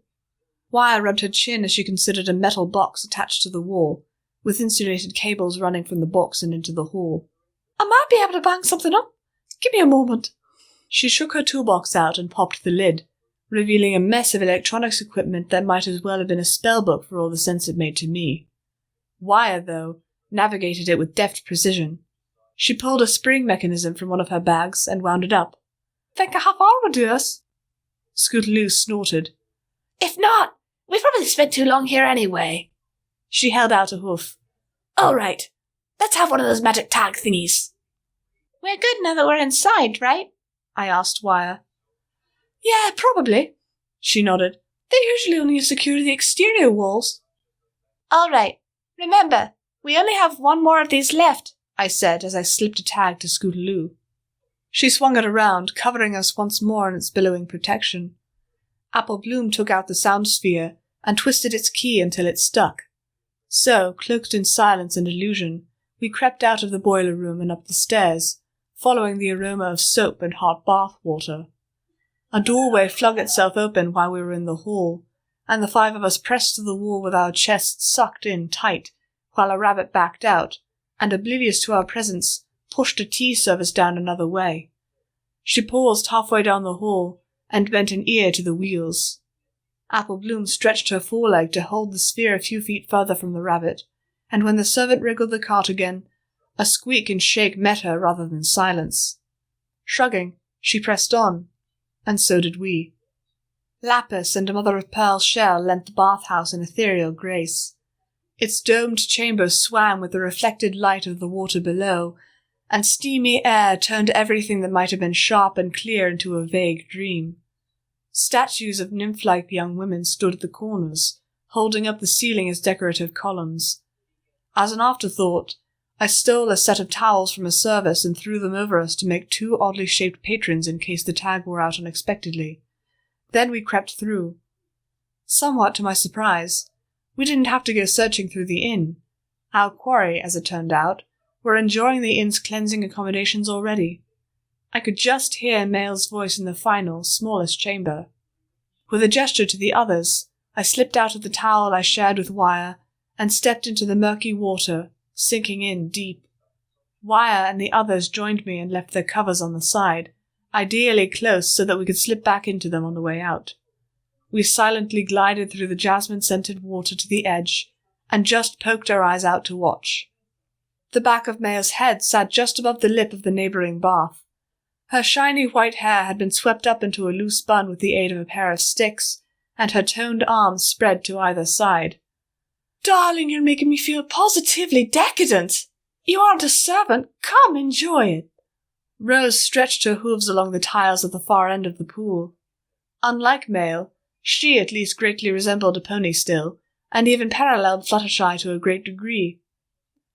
S4: Wire rubbed her chin as she considered a metal box attached to the wall, with insulated cables running from the box and into the hall.
S2: I might be able to bang something up. Give me a moment.
S4: She shook her toolbox out and popped the lid, revealing a mess of electronics equipment that might as well have been a spellbook for all the sense it made to me. Wire, though, navigated it with deft precision. She pulled a spring mechanism from one of her bags and wound it up.
S2: Think a half hour would do us.
S4: Scootaloo snorted.
S2: If not, we've probably spent too long here anyway.
S4: She held out a hoof.
S2: All right, let's have one of those magic tag thingies. We're good now that we're inside, right?
S4: I asked Wire.
S2: Yeah, probably.
S4: She nodded.
S2: They usually only secure the exterior walls.
S4: All right. Remember, we only have one more of these left, I said as I slipped a tag to Scootaloo. She swung it around, covering us once more in its billowing protection. Apple Bloom took out the sound sphere and twisted its key until it stuck. So, cloaked in silence and illusion, we crept out of the boiler room and up the stairs, following the aroma of soap and hot bath water. A doorway flung itself open while we were in the hall, and the five of us pressed to the wall with our chests sucked in tight, while a rabbit backed out,
S1: and oblivious to our presence, pushed a tea service down another way. She paused halfway down the hall and bent an ear to the wheels. Apple Bloom stretched her foreleg to hold the sphere a few feet further from the rabbit, and when the servant wriggled the cart again, a squeak and shake met her rather than silence. Shrugging, she pressed on, and so did we. Lapis and a mother-of-pearl shell lent the bathhouse an ethereal grace. Its domed chamber swam with the reflected light of the water below, and steamy air turned everything that might have been sharp and clear into a vague dream. Statues of nymph-like young women stood at the corners, holding up the ceiling as decorative columns. As an afterthought, I stole a set of towels from a service and threw them over us to make 2 oddly shaped patrons in case the tag wore out unexpectedly. Then we crept through. Somewhat to my surprise, we didn't have to go searching through the inn. Our quarry, as it turned out, were enjoying the inn's cleansing accommodations already. I could just hear Mael's voice in the final, smallest chamber. With a gesture to the others, I slipped out of the towel I shared with Wire and stepped into the murky water, sinking in deep. Wire and the others joined me and left their covers on the side, ideally close so that we could slip back into them on the way out. We silently glided through the jasmine-scented water to the edge, and just poked our eyes out to watch. The back of Maya's head sat just above the lip of the neighbouring bath. Her shiny white hair had been swept up into a loose bun with the aid of a pair of sticks, and her toned arms spread to either side. "Darling, you're making me feel positively decadent. You aren't a servant. Come, enjoy it." Rose stretched her hooves along the tiles at the far end of the pool. Unlike Mael, she at least greatly resembled a pony still, and even paralleled Fluttershy to a great degree.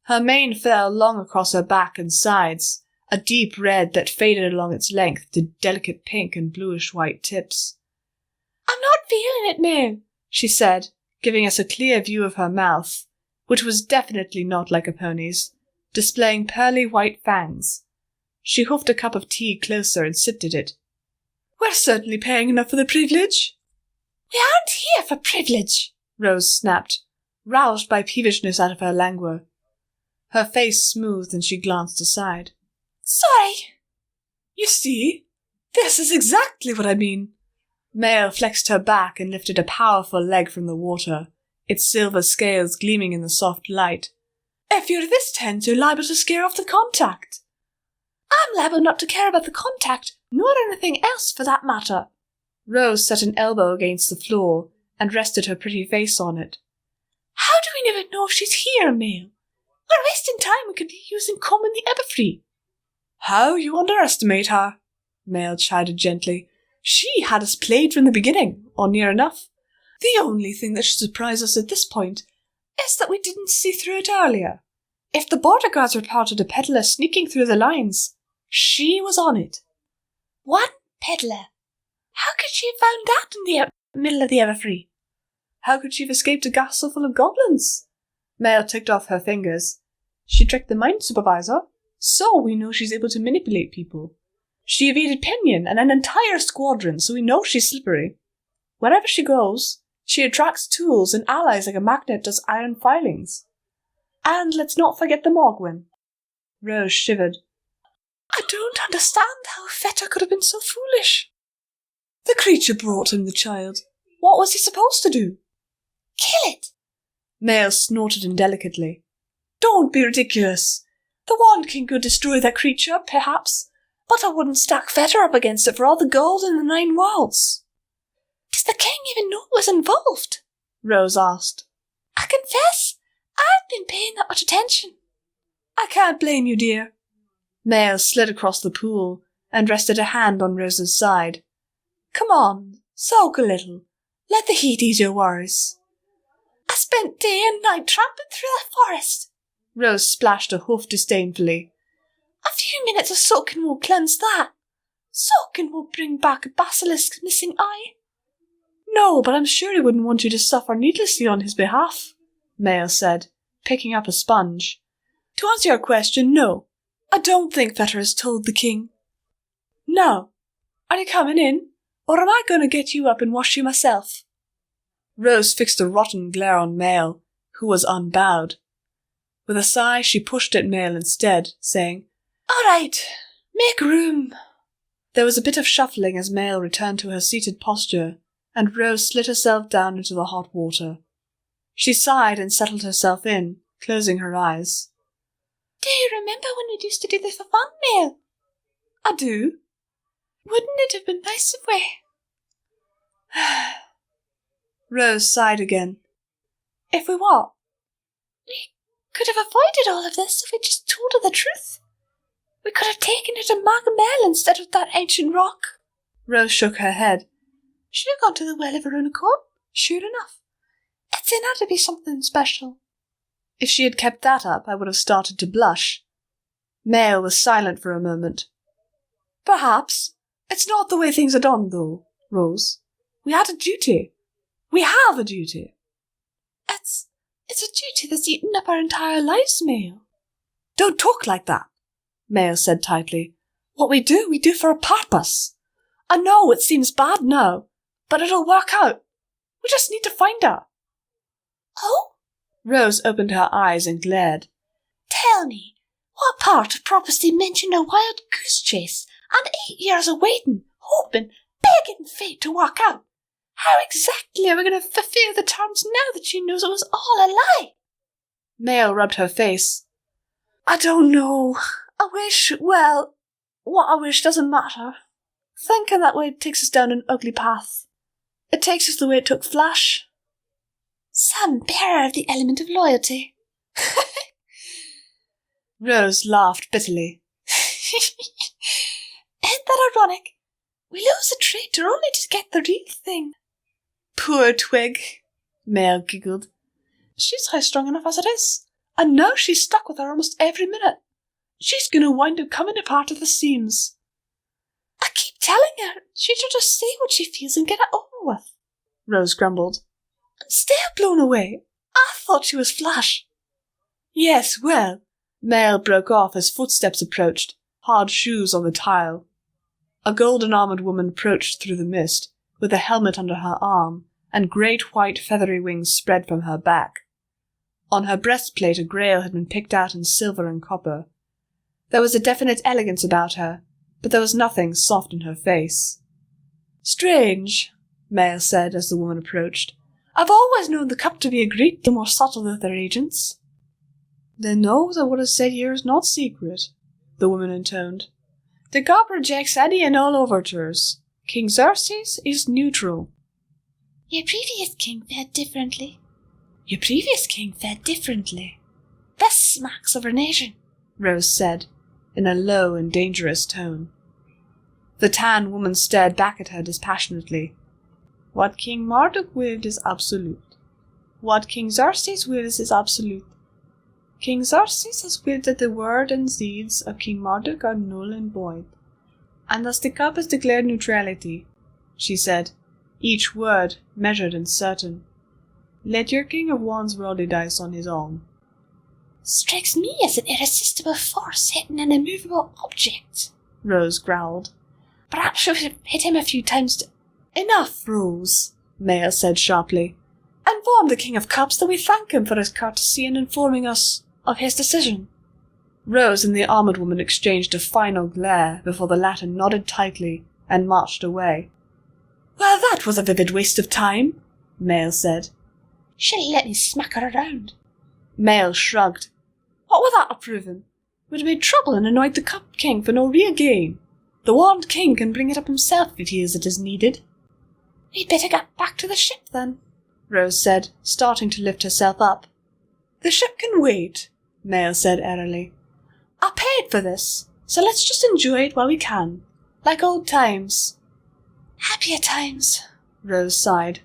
S1: Her mane fell long across her back and sides, a deep red that faded along its length to delicate pink and bluish-white tips. "I'm not feeling it, Mael," she said, giving us a clear view of her mouth, which was definitely not like a pony's, displaying pearly white fangs. She hoofed a cup of tea closer and sipped at it. "We're certainly paying enough for the privilege." "We aren't here for privilege," Rose snapped, roused by peevishness out of her languor. Her face smoothed and she glanced aside. "Sorry." "You see? This is exactly what I mean." Mael flexed her back and lifted a powerful leg from the water, its silver scales gleaming in the soft light. "If you're this tense, you're liable to scare off the contact." "I'm liable not to care about the contact, nor anything else for that matter." Rose set an elbow against the floor and rested her pretty face on it. "How do we never know if she's here, Mael? We're wasting time we could be using combing the Everfree." "How you underestimate her," Mael chided gently. "She had us played from the beginning, or near enough. The only thing that should surprise us at this point is that we didn't see through it earlier. If the border guards reported a peddler sneaking through the lines, she was on it." "One peddler? How could she have found that in the middle of the Everfree?" "How could she have escaped a castle full of goblins?" Mael ticked off her fingers. "She tricked the mine supervisor, so we know she's able to manipulate people. She evaded Pinion and an entire squadron, so we know she's slippery. Wherever she goes, she attracts tools and allies like a magnet does iron filings. And let's not forget the Morgwin." Rose shivered. "I don't understand how Feta could have been so foolish." "The creature brought him the child. What was he supposed to do?"
S2: "Kill it."
S1: Mael snorted indelicately. "Don't be ridiculous. The Wand King could destroy that creature, perhaps, but I wouldn't stack Feta up against it for all the gold in the 9 worlds."
S2: "Does the king even know what was involved?"
S1: Rose asked.
S2: "I confess, I've been paying that much attention."
S1: "I can't blame you, dear." Mael slid across the pool and rested a hand on Rose's side. "Come on, sulk a little. Let the heat ease your worries."
S2: "I spent day and night tramping through the forest."
S1: Rose splashed a hoof disdainfully.
S2: "A few minutes of soaking won't cleanse that. Soaking won't bring back a basilisk's missing eye."
S1: "No, but I'm sure he wouldn't want you to suffer needlessly on his behalf," Mael said, picking up a sponge. "To answer your question, no. I don't think Feta has told the king." "Now, are you coming in, or am I going to get you up and wash you myself?" Rose fixed a rotten glare on Mael, who was unbowed. With a sigh, she pushed at Mel instead, saying,
S2: "All right, make room."
S1: There was a bit of shuffling as Mel returned to her seated posture, and Rose slid herself down into the hot water. She sighed and settled herself in, closing her eyes.
S2: "Do you remember when we used to do this for fun, Mel?"
S1: "I do."
S2: "Wouldn't it have been nice if we—"
S1: Rose sighed again.
S2: "If we what?" "We could have avoided all of this if we just told her the truth. We could have taken her to Mag Mel instead of that ancient rock."
S1: Rose shook her head.
S2: "She'd have gone to the well of her own accord, sure enough. It's in her to be something special."
S1: If she had kept that up, I would have started to blush. Mel was silent for a moment. "Perhaps. It's not the way things are done, though, Rose. We had a duty. We have a duty."
S2: It's a duty that's eaten up our entire lives, Mel."
S1: "Don't talk like that," Mel said tightly. "What we do for a purpose. I know it seems bad now, but it'll work out. We just need to find her."
S2: "Oh?"
S1: Rose opened her eyes and glared.
S2: "Tell me, what part of prophecy mentioned a wild goose chase and 8 years of waiting, hoping, begging fate to work out? How exactly are we going to fulfill the terms now that she knows it was all a lie?"
S1: Mel rubbed her face.
S2: "I don't know. Well, what I wish doesn't matter. Thinking that way takes us down an ugly path. It takes us the way it took Flash. Some bearer of the element of loyalty."
S1: Rose laughed bitterly.
S2: "Ain't that ironic? We lose a traitor only to get the real thing."
S1: "Poor twig," Mel giggled.
S2: "She's high-strung enough as it is, and now she's stuck with her almost every minute. She's going to wind up coming apart at the seams." "I keep telling her she should just say what she feels and get it over with,"
S1: Rose grumbled.
S2: "I'm still blown away. I thought she was Flash."
S1: "Yes, well," Mel broke off as footsteps approached, hard shoes on the tile. A golden-armoured woman approached through the mist, with a helmet under her arm, and great white feathery wings spread from her back. On her breastplate a grail had been picked out in silver and copper. There was a definite elegance about her, but there was nothing soft in her face. "Strange," Mel said as the woman approached.
S2: "I've always known the Cup to be a great deal more subtle than their agents."
S1: "Then those I would have said yours not secret," the woman intoned. "The Cup rejects any and all overtures. King Xerxes is neutral."
S2: Your previous king fed differently. This smacks of our nation,"
S1: Rose said, in a low and dangerous tone. The tan woman stared back at her dispassionately. "What King Marduk willed is absolute. What King Xerxes wills is absolute. King Xerxes has willed that the word and deeds of King Marduk are null and void. And thus the cup has declared neutrality," she said, each word measured and certain. "Let your King of Wands roll the dice on his own."
S2: "Strikes me as an irresistible force hitting an immovable object,"
S1: Rose growled.
S2: "Perhaps we should hit him a few times to—"
S1: "Enough, Rose," Mel said sharply. "Inform the King of Cups that we thank him for his courtesy in informing us of his decision." Rose and the armoured woman exchanged a final glare before the latter nodded tightly and marched away. "Well, that was a vivid waste of time," Mel said.
S2: "Should've let me smack her around."
S1: Mel shrugged. "What would that have proven? We'd have made trouble and annoyed the Cup King for no real gain. The Wand King can bring it up himself if he feels it is needed."
S2: "We'd better get back to the ship then,"
S1: Rose said, starting to lift herself up. "The ship can wait," Mel said airily. "I paid for this, so let's just enjoy it while we can, like old times."
S2: "Happier times,"
S1: Rose sighed.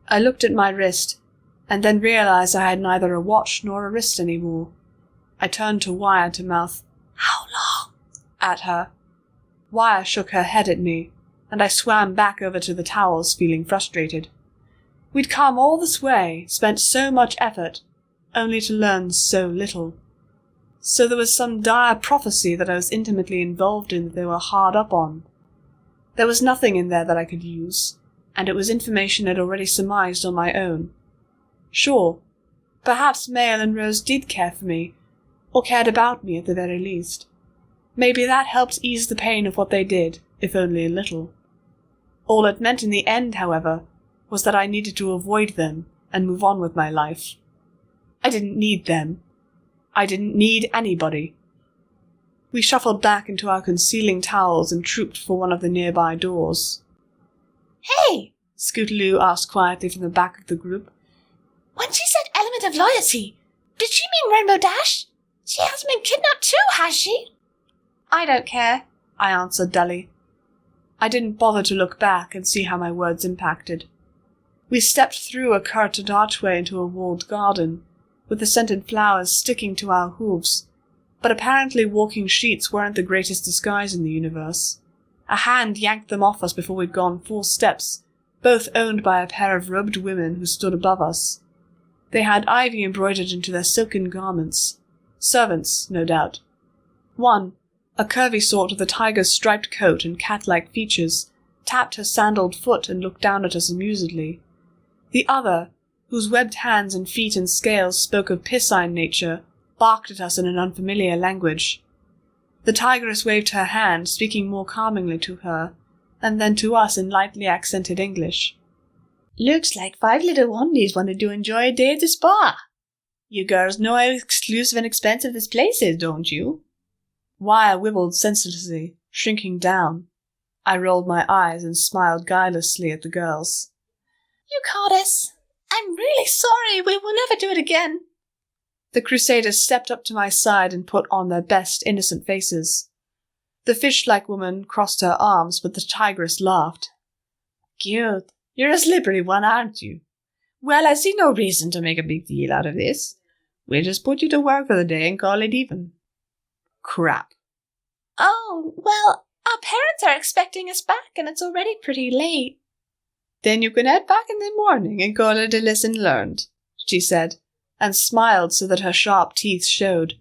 S1: I looked at my wrist, and then realized I had neither a watch nor a wrist any more. I turned to Wire to mouth, "How long?" at her. Wire shook her head at me, and I swam back over to the towels feeling frustrated. We'd come all this way, spent so much effort, only to learn so little. So there was some dire prophecy that I was intimately involved in that they were hard up on. There was nothing in there that I could use, and it was information I'd already surmised on my own. Sure, Perhaps Mail and Rose did care for me, or cared about me at the very least. Maybe that helped ease the pain of what they did, if only a little. All it meant in the end, however, was that I needed to avoid them and move on with my life. I didn't need them. I didn't need anybody. We shuffled back into our concealing towels and trooped for one of the nearby doors.
S2: Hey!
S1: Scootaloo asked quietly from the back of the group.
S2: When she said element of loyalty, did she mean Rainbow Dash? She hasn't been kidnapped too, has she?
S1: I don't care, I answered dully. I didn't bother to look back and see how my words impacted. We stepped through a curtained archway into a walled garden, with the scented flowers sticking to our hooves, but apparently walking sheets weren't the greatest disguise in the universe. A hand yanked them off us before we'd gone 4 steps, both owned by a pair of robed women who stood above us. They had ivy embroidered into their silken garments. Servants, no doubt. One, a curvy sort with a tiger's striped coat and cat-like features, tapped her sandaled foot and looked down at us amusedly. The other, whose webbed hands and feet and scales spoke of piscine nature, barked at us in an unfamiliar language. The tigress waved her hand, speaking more calmingly to her, and then to us in lightly accented English.
S2: Looks like 5 little ondies wanted to enjoy a day at the spa.
S1: You girls know how exclusive and expensive this place is, don't you? Wire wibbled senselessly, shrinking down. I rolled my eyes and smiled guilelessly at the girls.
S2: You caught us. I'm really sorry. We will never do it again.
S1: The Crusaders stepped up to my side and put on their best innocent faces. The fish-like woman crossed her arms, but the tigress laughed. Cute. You're a slippery one, aren't you? Well, I see no reason to make a big deal out of this. We'll just put you to work for the day and call it even. Crap.
S2: Oh, well, our parents are expecting us back and it's already pretty late.
S1: Then you can head back in the morning and call it a lesson learned, she said, and smiled so that her sharp teeth showed.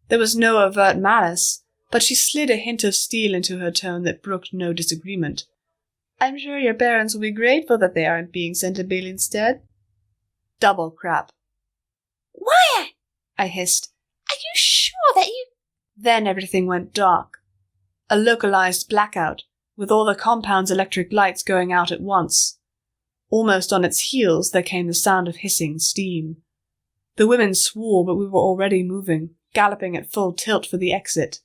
S1: There was no overt malice, but she slid a hint of steel into her tone that brooked no disagreement. I'm sure your parents will be grateful that they aren't being sent to Bill instead. Double crap.
S2: Why?
S1: I hissed.
S2: Are you sure that you...
S1: Then everything went dark. A localized blackout, with all the compound's electric lights going out at once. Almost on its heels there came the sound of hissing steam. The women swore, but we were already moving, galloping at full tilt for the exit.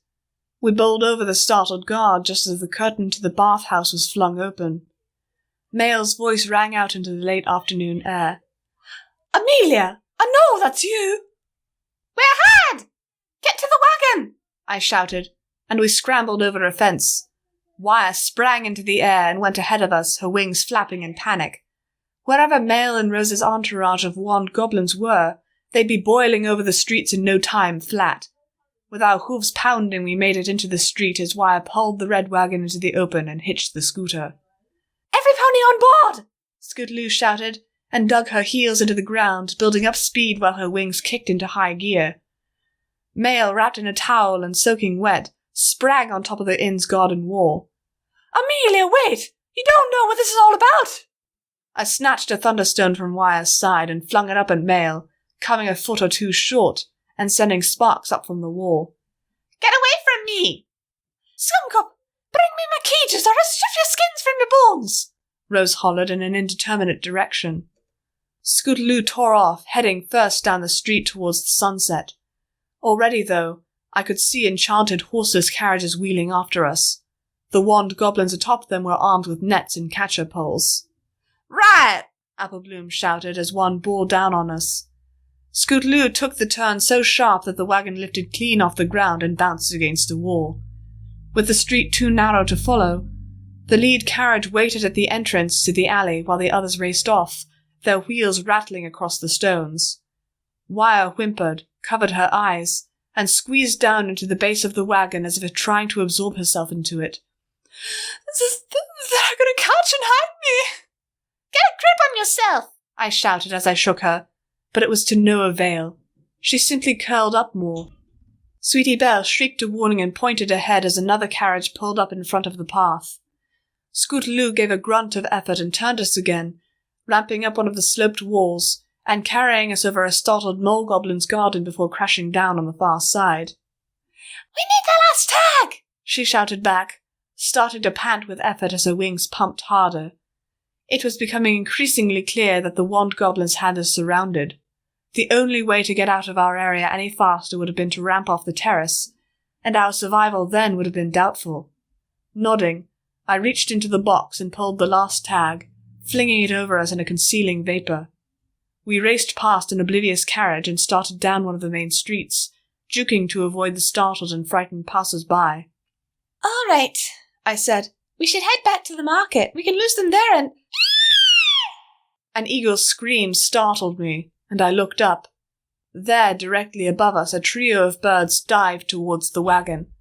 S1: We bowled over the startled guard just as the curtain to the bathhouse was flung open. Mail's voice rang out into the late afternoon air.
S2: Amelia! I know that's you! We're ahead! Get to the wagon!
S1: I shouted, and we scrambled over a fence. Wire sprang into the air and went ahead of us, her wings flapping in panic. Wherever Mail and Rose's entourage of wand goblins were, they'd be boiling over the streets in no time flat. With our hooves pounding, we made it into the street as Wire pulled the red wagon into the open and hitched the scooter.
S2: Every pony on board!
S1: Scootaloo shouted, and dug her heels into the ground, building up speed while her wings kicked into high gear. Mail, wrapped in a towel and soaking wet, sprang on top of the inn's garden wall.
S2: Amelia, wait! You don't know what this is all about!
S1: I snatched a thunderstone from Wire's side and flung it up at Mail, coming a foot or two short, and sending sparks up from the wall.
S2: Get away from me! Scumcup, bring me my cages or I'll strip your skins from your bones!
S1: Rose hollered in an indeterminate direction. Scootaloo tore off, heading first down the street towards the sunset. Already, though, I could see enchanted horseless carriages wheeling after us. The wand goblins atop them were armed with nets and catcher poles.
S2: Right!
S1: Applebloom shouted as one bore down on us. Scootaloo took the turn so sharp that the wagon lifted clean off the ground and bounced against a wall. With the street too narrow to follow, the lead carriage waited at the entrance to the alley while the others raced off, their wheels rattling across the stones. Wire whimpered, covered her eyes, and squeezed down into the base of the wagon as if trying to absorb herself into it.
S2: They're going to catch and hang me! Get a grip on yourself!
S1: I shouted as I shook her, but it was to no avail. She simply curled up more. Sweetie Belle shrieked a warning and pointed ahead as another carriage pulled up in front of the path. Scootaloo gave a grunt of effort and turned us again, ramping up one of the sloped walls, and carrying us over a startled mole goblin's garden before crashing down on the far side.
S2: "We need the last tag!"
S1: she shouted back, starting to pant with effort as her wings pumped harder. It was becoming increasingly clear that the wand goblins had us surrounded. The only way to get out of our area any faster would have been to ramp off the terrace, and our survival then would have been doubtful. Nodding, I reached into the box and pulled the last tag, flinging it over us in a concealing vapour. We raced past an oblivious carriage and started down one of the main streets, juking to avoid the startled and frightened passers-by.
S2: "All right," I said. "We should head back to the market. We can lose them there and—"
S1: An eagle's scream startled me, and I looked up. There, directly above us, a trio of birds dived towards the wagon.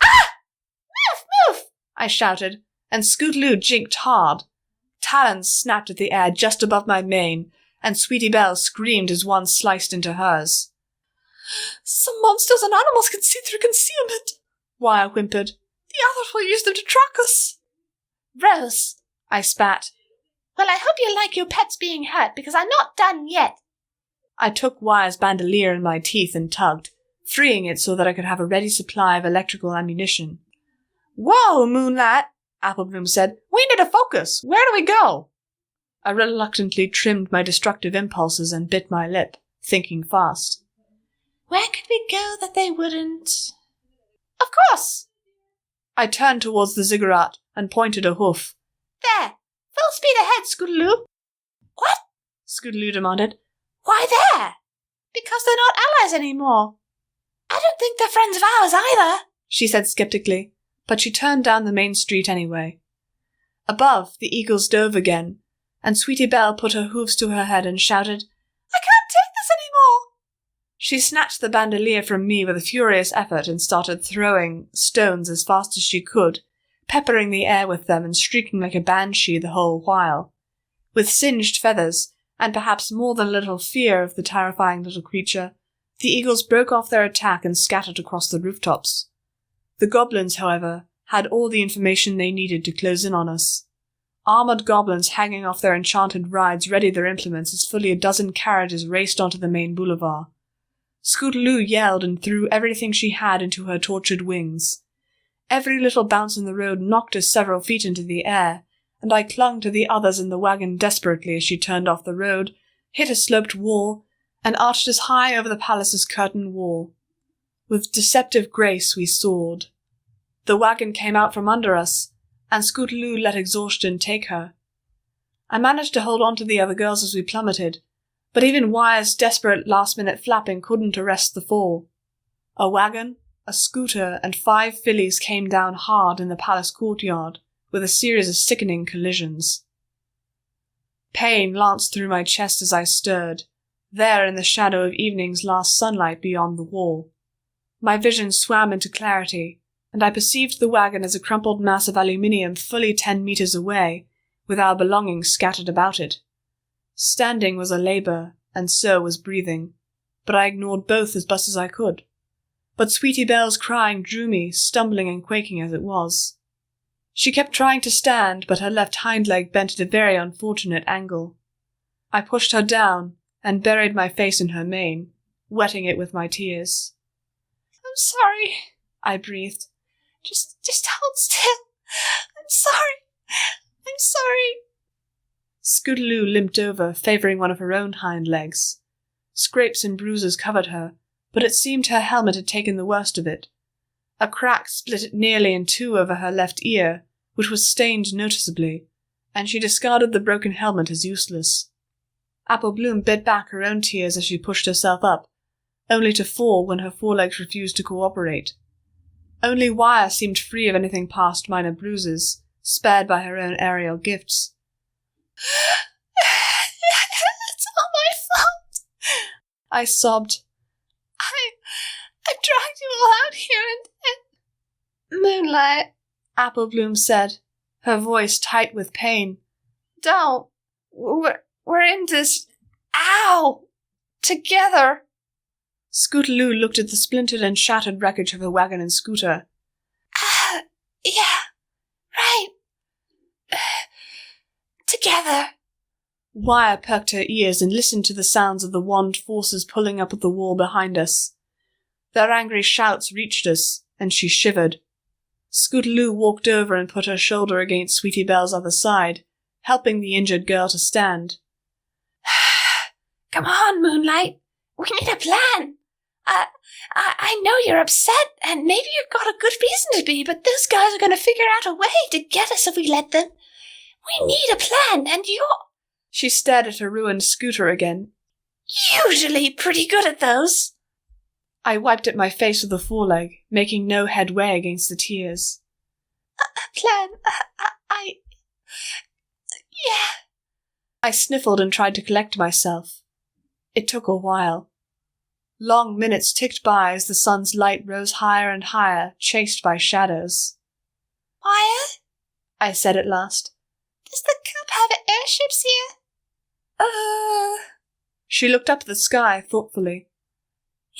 S2: "Ah! Move! Move!"
S1: I shouted, and Scootaloo jinked hard. Talons snapped at the air just above my mane, and Sweetie Belle screamed as one sliced into hers.
S2: "Some monsters and animals can see through concealment,"
S1: Wire whimpered.
S2: "The others will use them to track us." "Rose,"
S1: I spat.
S2: "Well, I hope you like your pets being hurt, because I'm not done yet."
S1: I took Wire's bandolier in my teeth and tugged, freeing it so that I could have a ready supply of electrical ammunition. "Whoa, Moonlight," Applebloom said. "We need to focus. Where do we go?" I reluctantly trimmed my destructive impulses and bit my lip, thinking fast.
S2: "Where could we go that they wouldn't?"
S1: "Of course!" I turned towards the ziggurat and pointed a hoof.
S2: "There! Full speed ahead, Scootaloo!" "What?"
S1: Scootaloo demanded.
S2: "Why there?" "Because they're not allies anymore." "I don't think they're friends of ours either,"
S1: she said skeptically, but she turned down the main street anyway. Above, the eagles dove again, and Sweetie Belle put her hoofs to her head and shouted, "I can't take this anymore!" She snatched the bandolier from me with a furious effort and started throwing stones as fast as she could, peppering the air with them and streaking like a banshee the whole while. With singed feathers, and perhaps more than a little fear of the terrifying little creature, the eagles broke off their attack and scattered across the rooftops. The goblins, however, had all the information they needed to close in on us. Armoured goblins hanging off their enchanted rides readied their implements as fully a dozen carriages raced onto the main boulevard. Scootaloo yelled and threw everything she had into her tortured wings. Every little bounce in the road knocked us several feet into the air, and I clung to the others in the wagon desperately as she turned off the road, hit a sloped wall, and arched us high over the palace's curtain wall. With deceptive grace we soared. The wagon came out from under us, and Scootaloo let exhaustion take her. I managed to hold on to the other girls as we plummeted, but even Wire's desperate last-minute flapping couldn't arrest the fall. A wagon, a scooter, and 5 fillies came down hard in the palace courtyard, with a series of sickening collisions. Pain lanced through my chest as I stirred, there in the shadow of evening's last sunlight beyond the wall. My vision swam into clarity, and I perceived the wagon as a crumpled mass of aluminium fully 10 meters away, with our belongings scattered about it. Standing was a labour, and so was breathing, but I ignored both as best as I could. But Sweetie Belle's crying drew me, stumbling and quaking as it was. She kept trying to stand, but her left hind leg bent at a very unfortunate angle. I pushed her down and buried my face in her mane, wetting it with my tears.
S2: "I'm sorry,"
S1: I breathed.
S2: Just hold still. I'm sorry. I'm sorry."
S1: Scootaloo limped over, favouring one of her own hind legs. Scrapes and bruises covered her, but it seemed her helmet had taken the worst of it. A crack split it nearly in 2 over her left ear, which was stained noticeably, and she discarded the broken helmet as useless. Applebloom bit back her own tears as she pushed herself up, only to fall when her forelegs refused to cooperate. Only Wire seemed free of anything past minor bruises, spared by her own aerial gifts.
S2: "It's all my fault,"
S1: I sobbed.
S2: I've dragged you all out here and...
S1: "Moonlight," Applebloom said, her voice tight with pain. "Don't. We're in this. Ow! Together." Scootaloo looked at the splintered and shattered wreckage of her wagon and scooter.
S2: Yeah, right. Together."
S1: Wire perked her ears and listened to the sounds of the wand forces pulling up at the wall behind us. Their angry shouts reached us, and she shivered. Scootaloo walked over and put her shoulder against Sweetie Belle's other side, helping the injured girl to stand.
S2: Come on, Moonlight. We need a plan. I know you're upset, and maybe you've got a good reason to be, but those guys are going to figure out a way to get us if we let them. We need a plan, and you're...
S1: She stared at her ruined scooter again.
S2: Usually pretty good at those.
S1: I wiped at my face with a foreleg, making no headway against the tears.
S2: A plan? Yeah.
S1: I sniffled and tried to collect myself. It took a while. Long minutes ticked by as the sun's light rose higher and higher, chased by shadows.
S2: Maya?
S1: I said at last.
S2: Does the Cup have airships here?
S1: She looked up at the sky thoughtfully.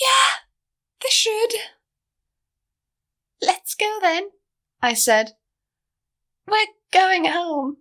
S2: Yeah, they should. Let's go then,
S1: I said.
S2: We're going home.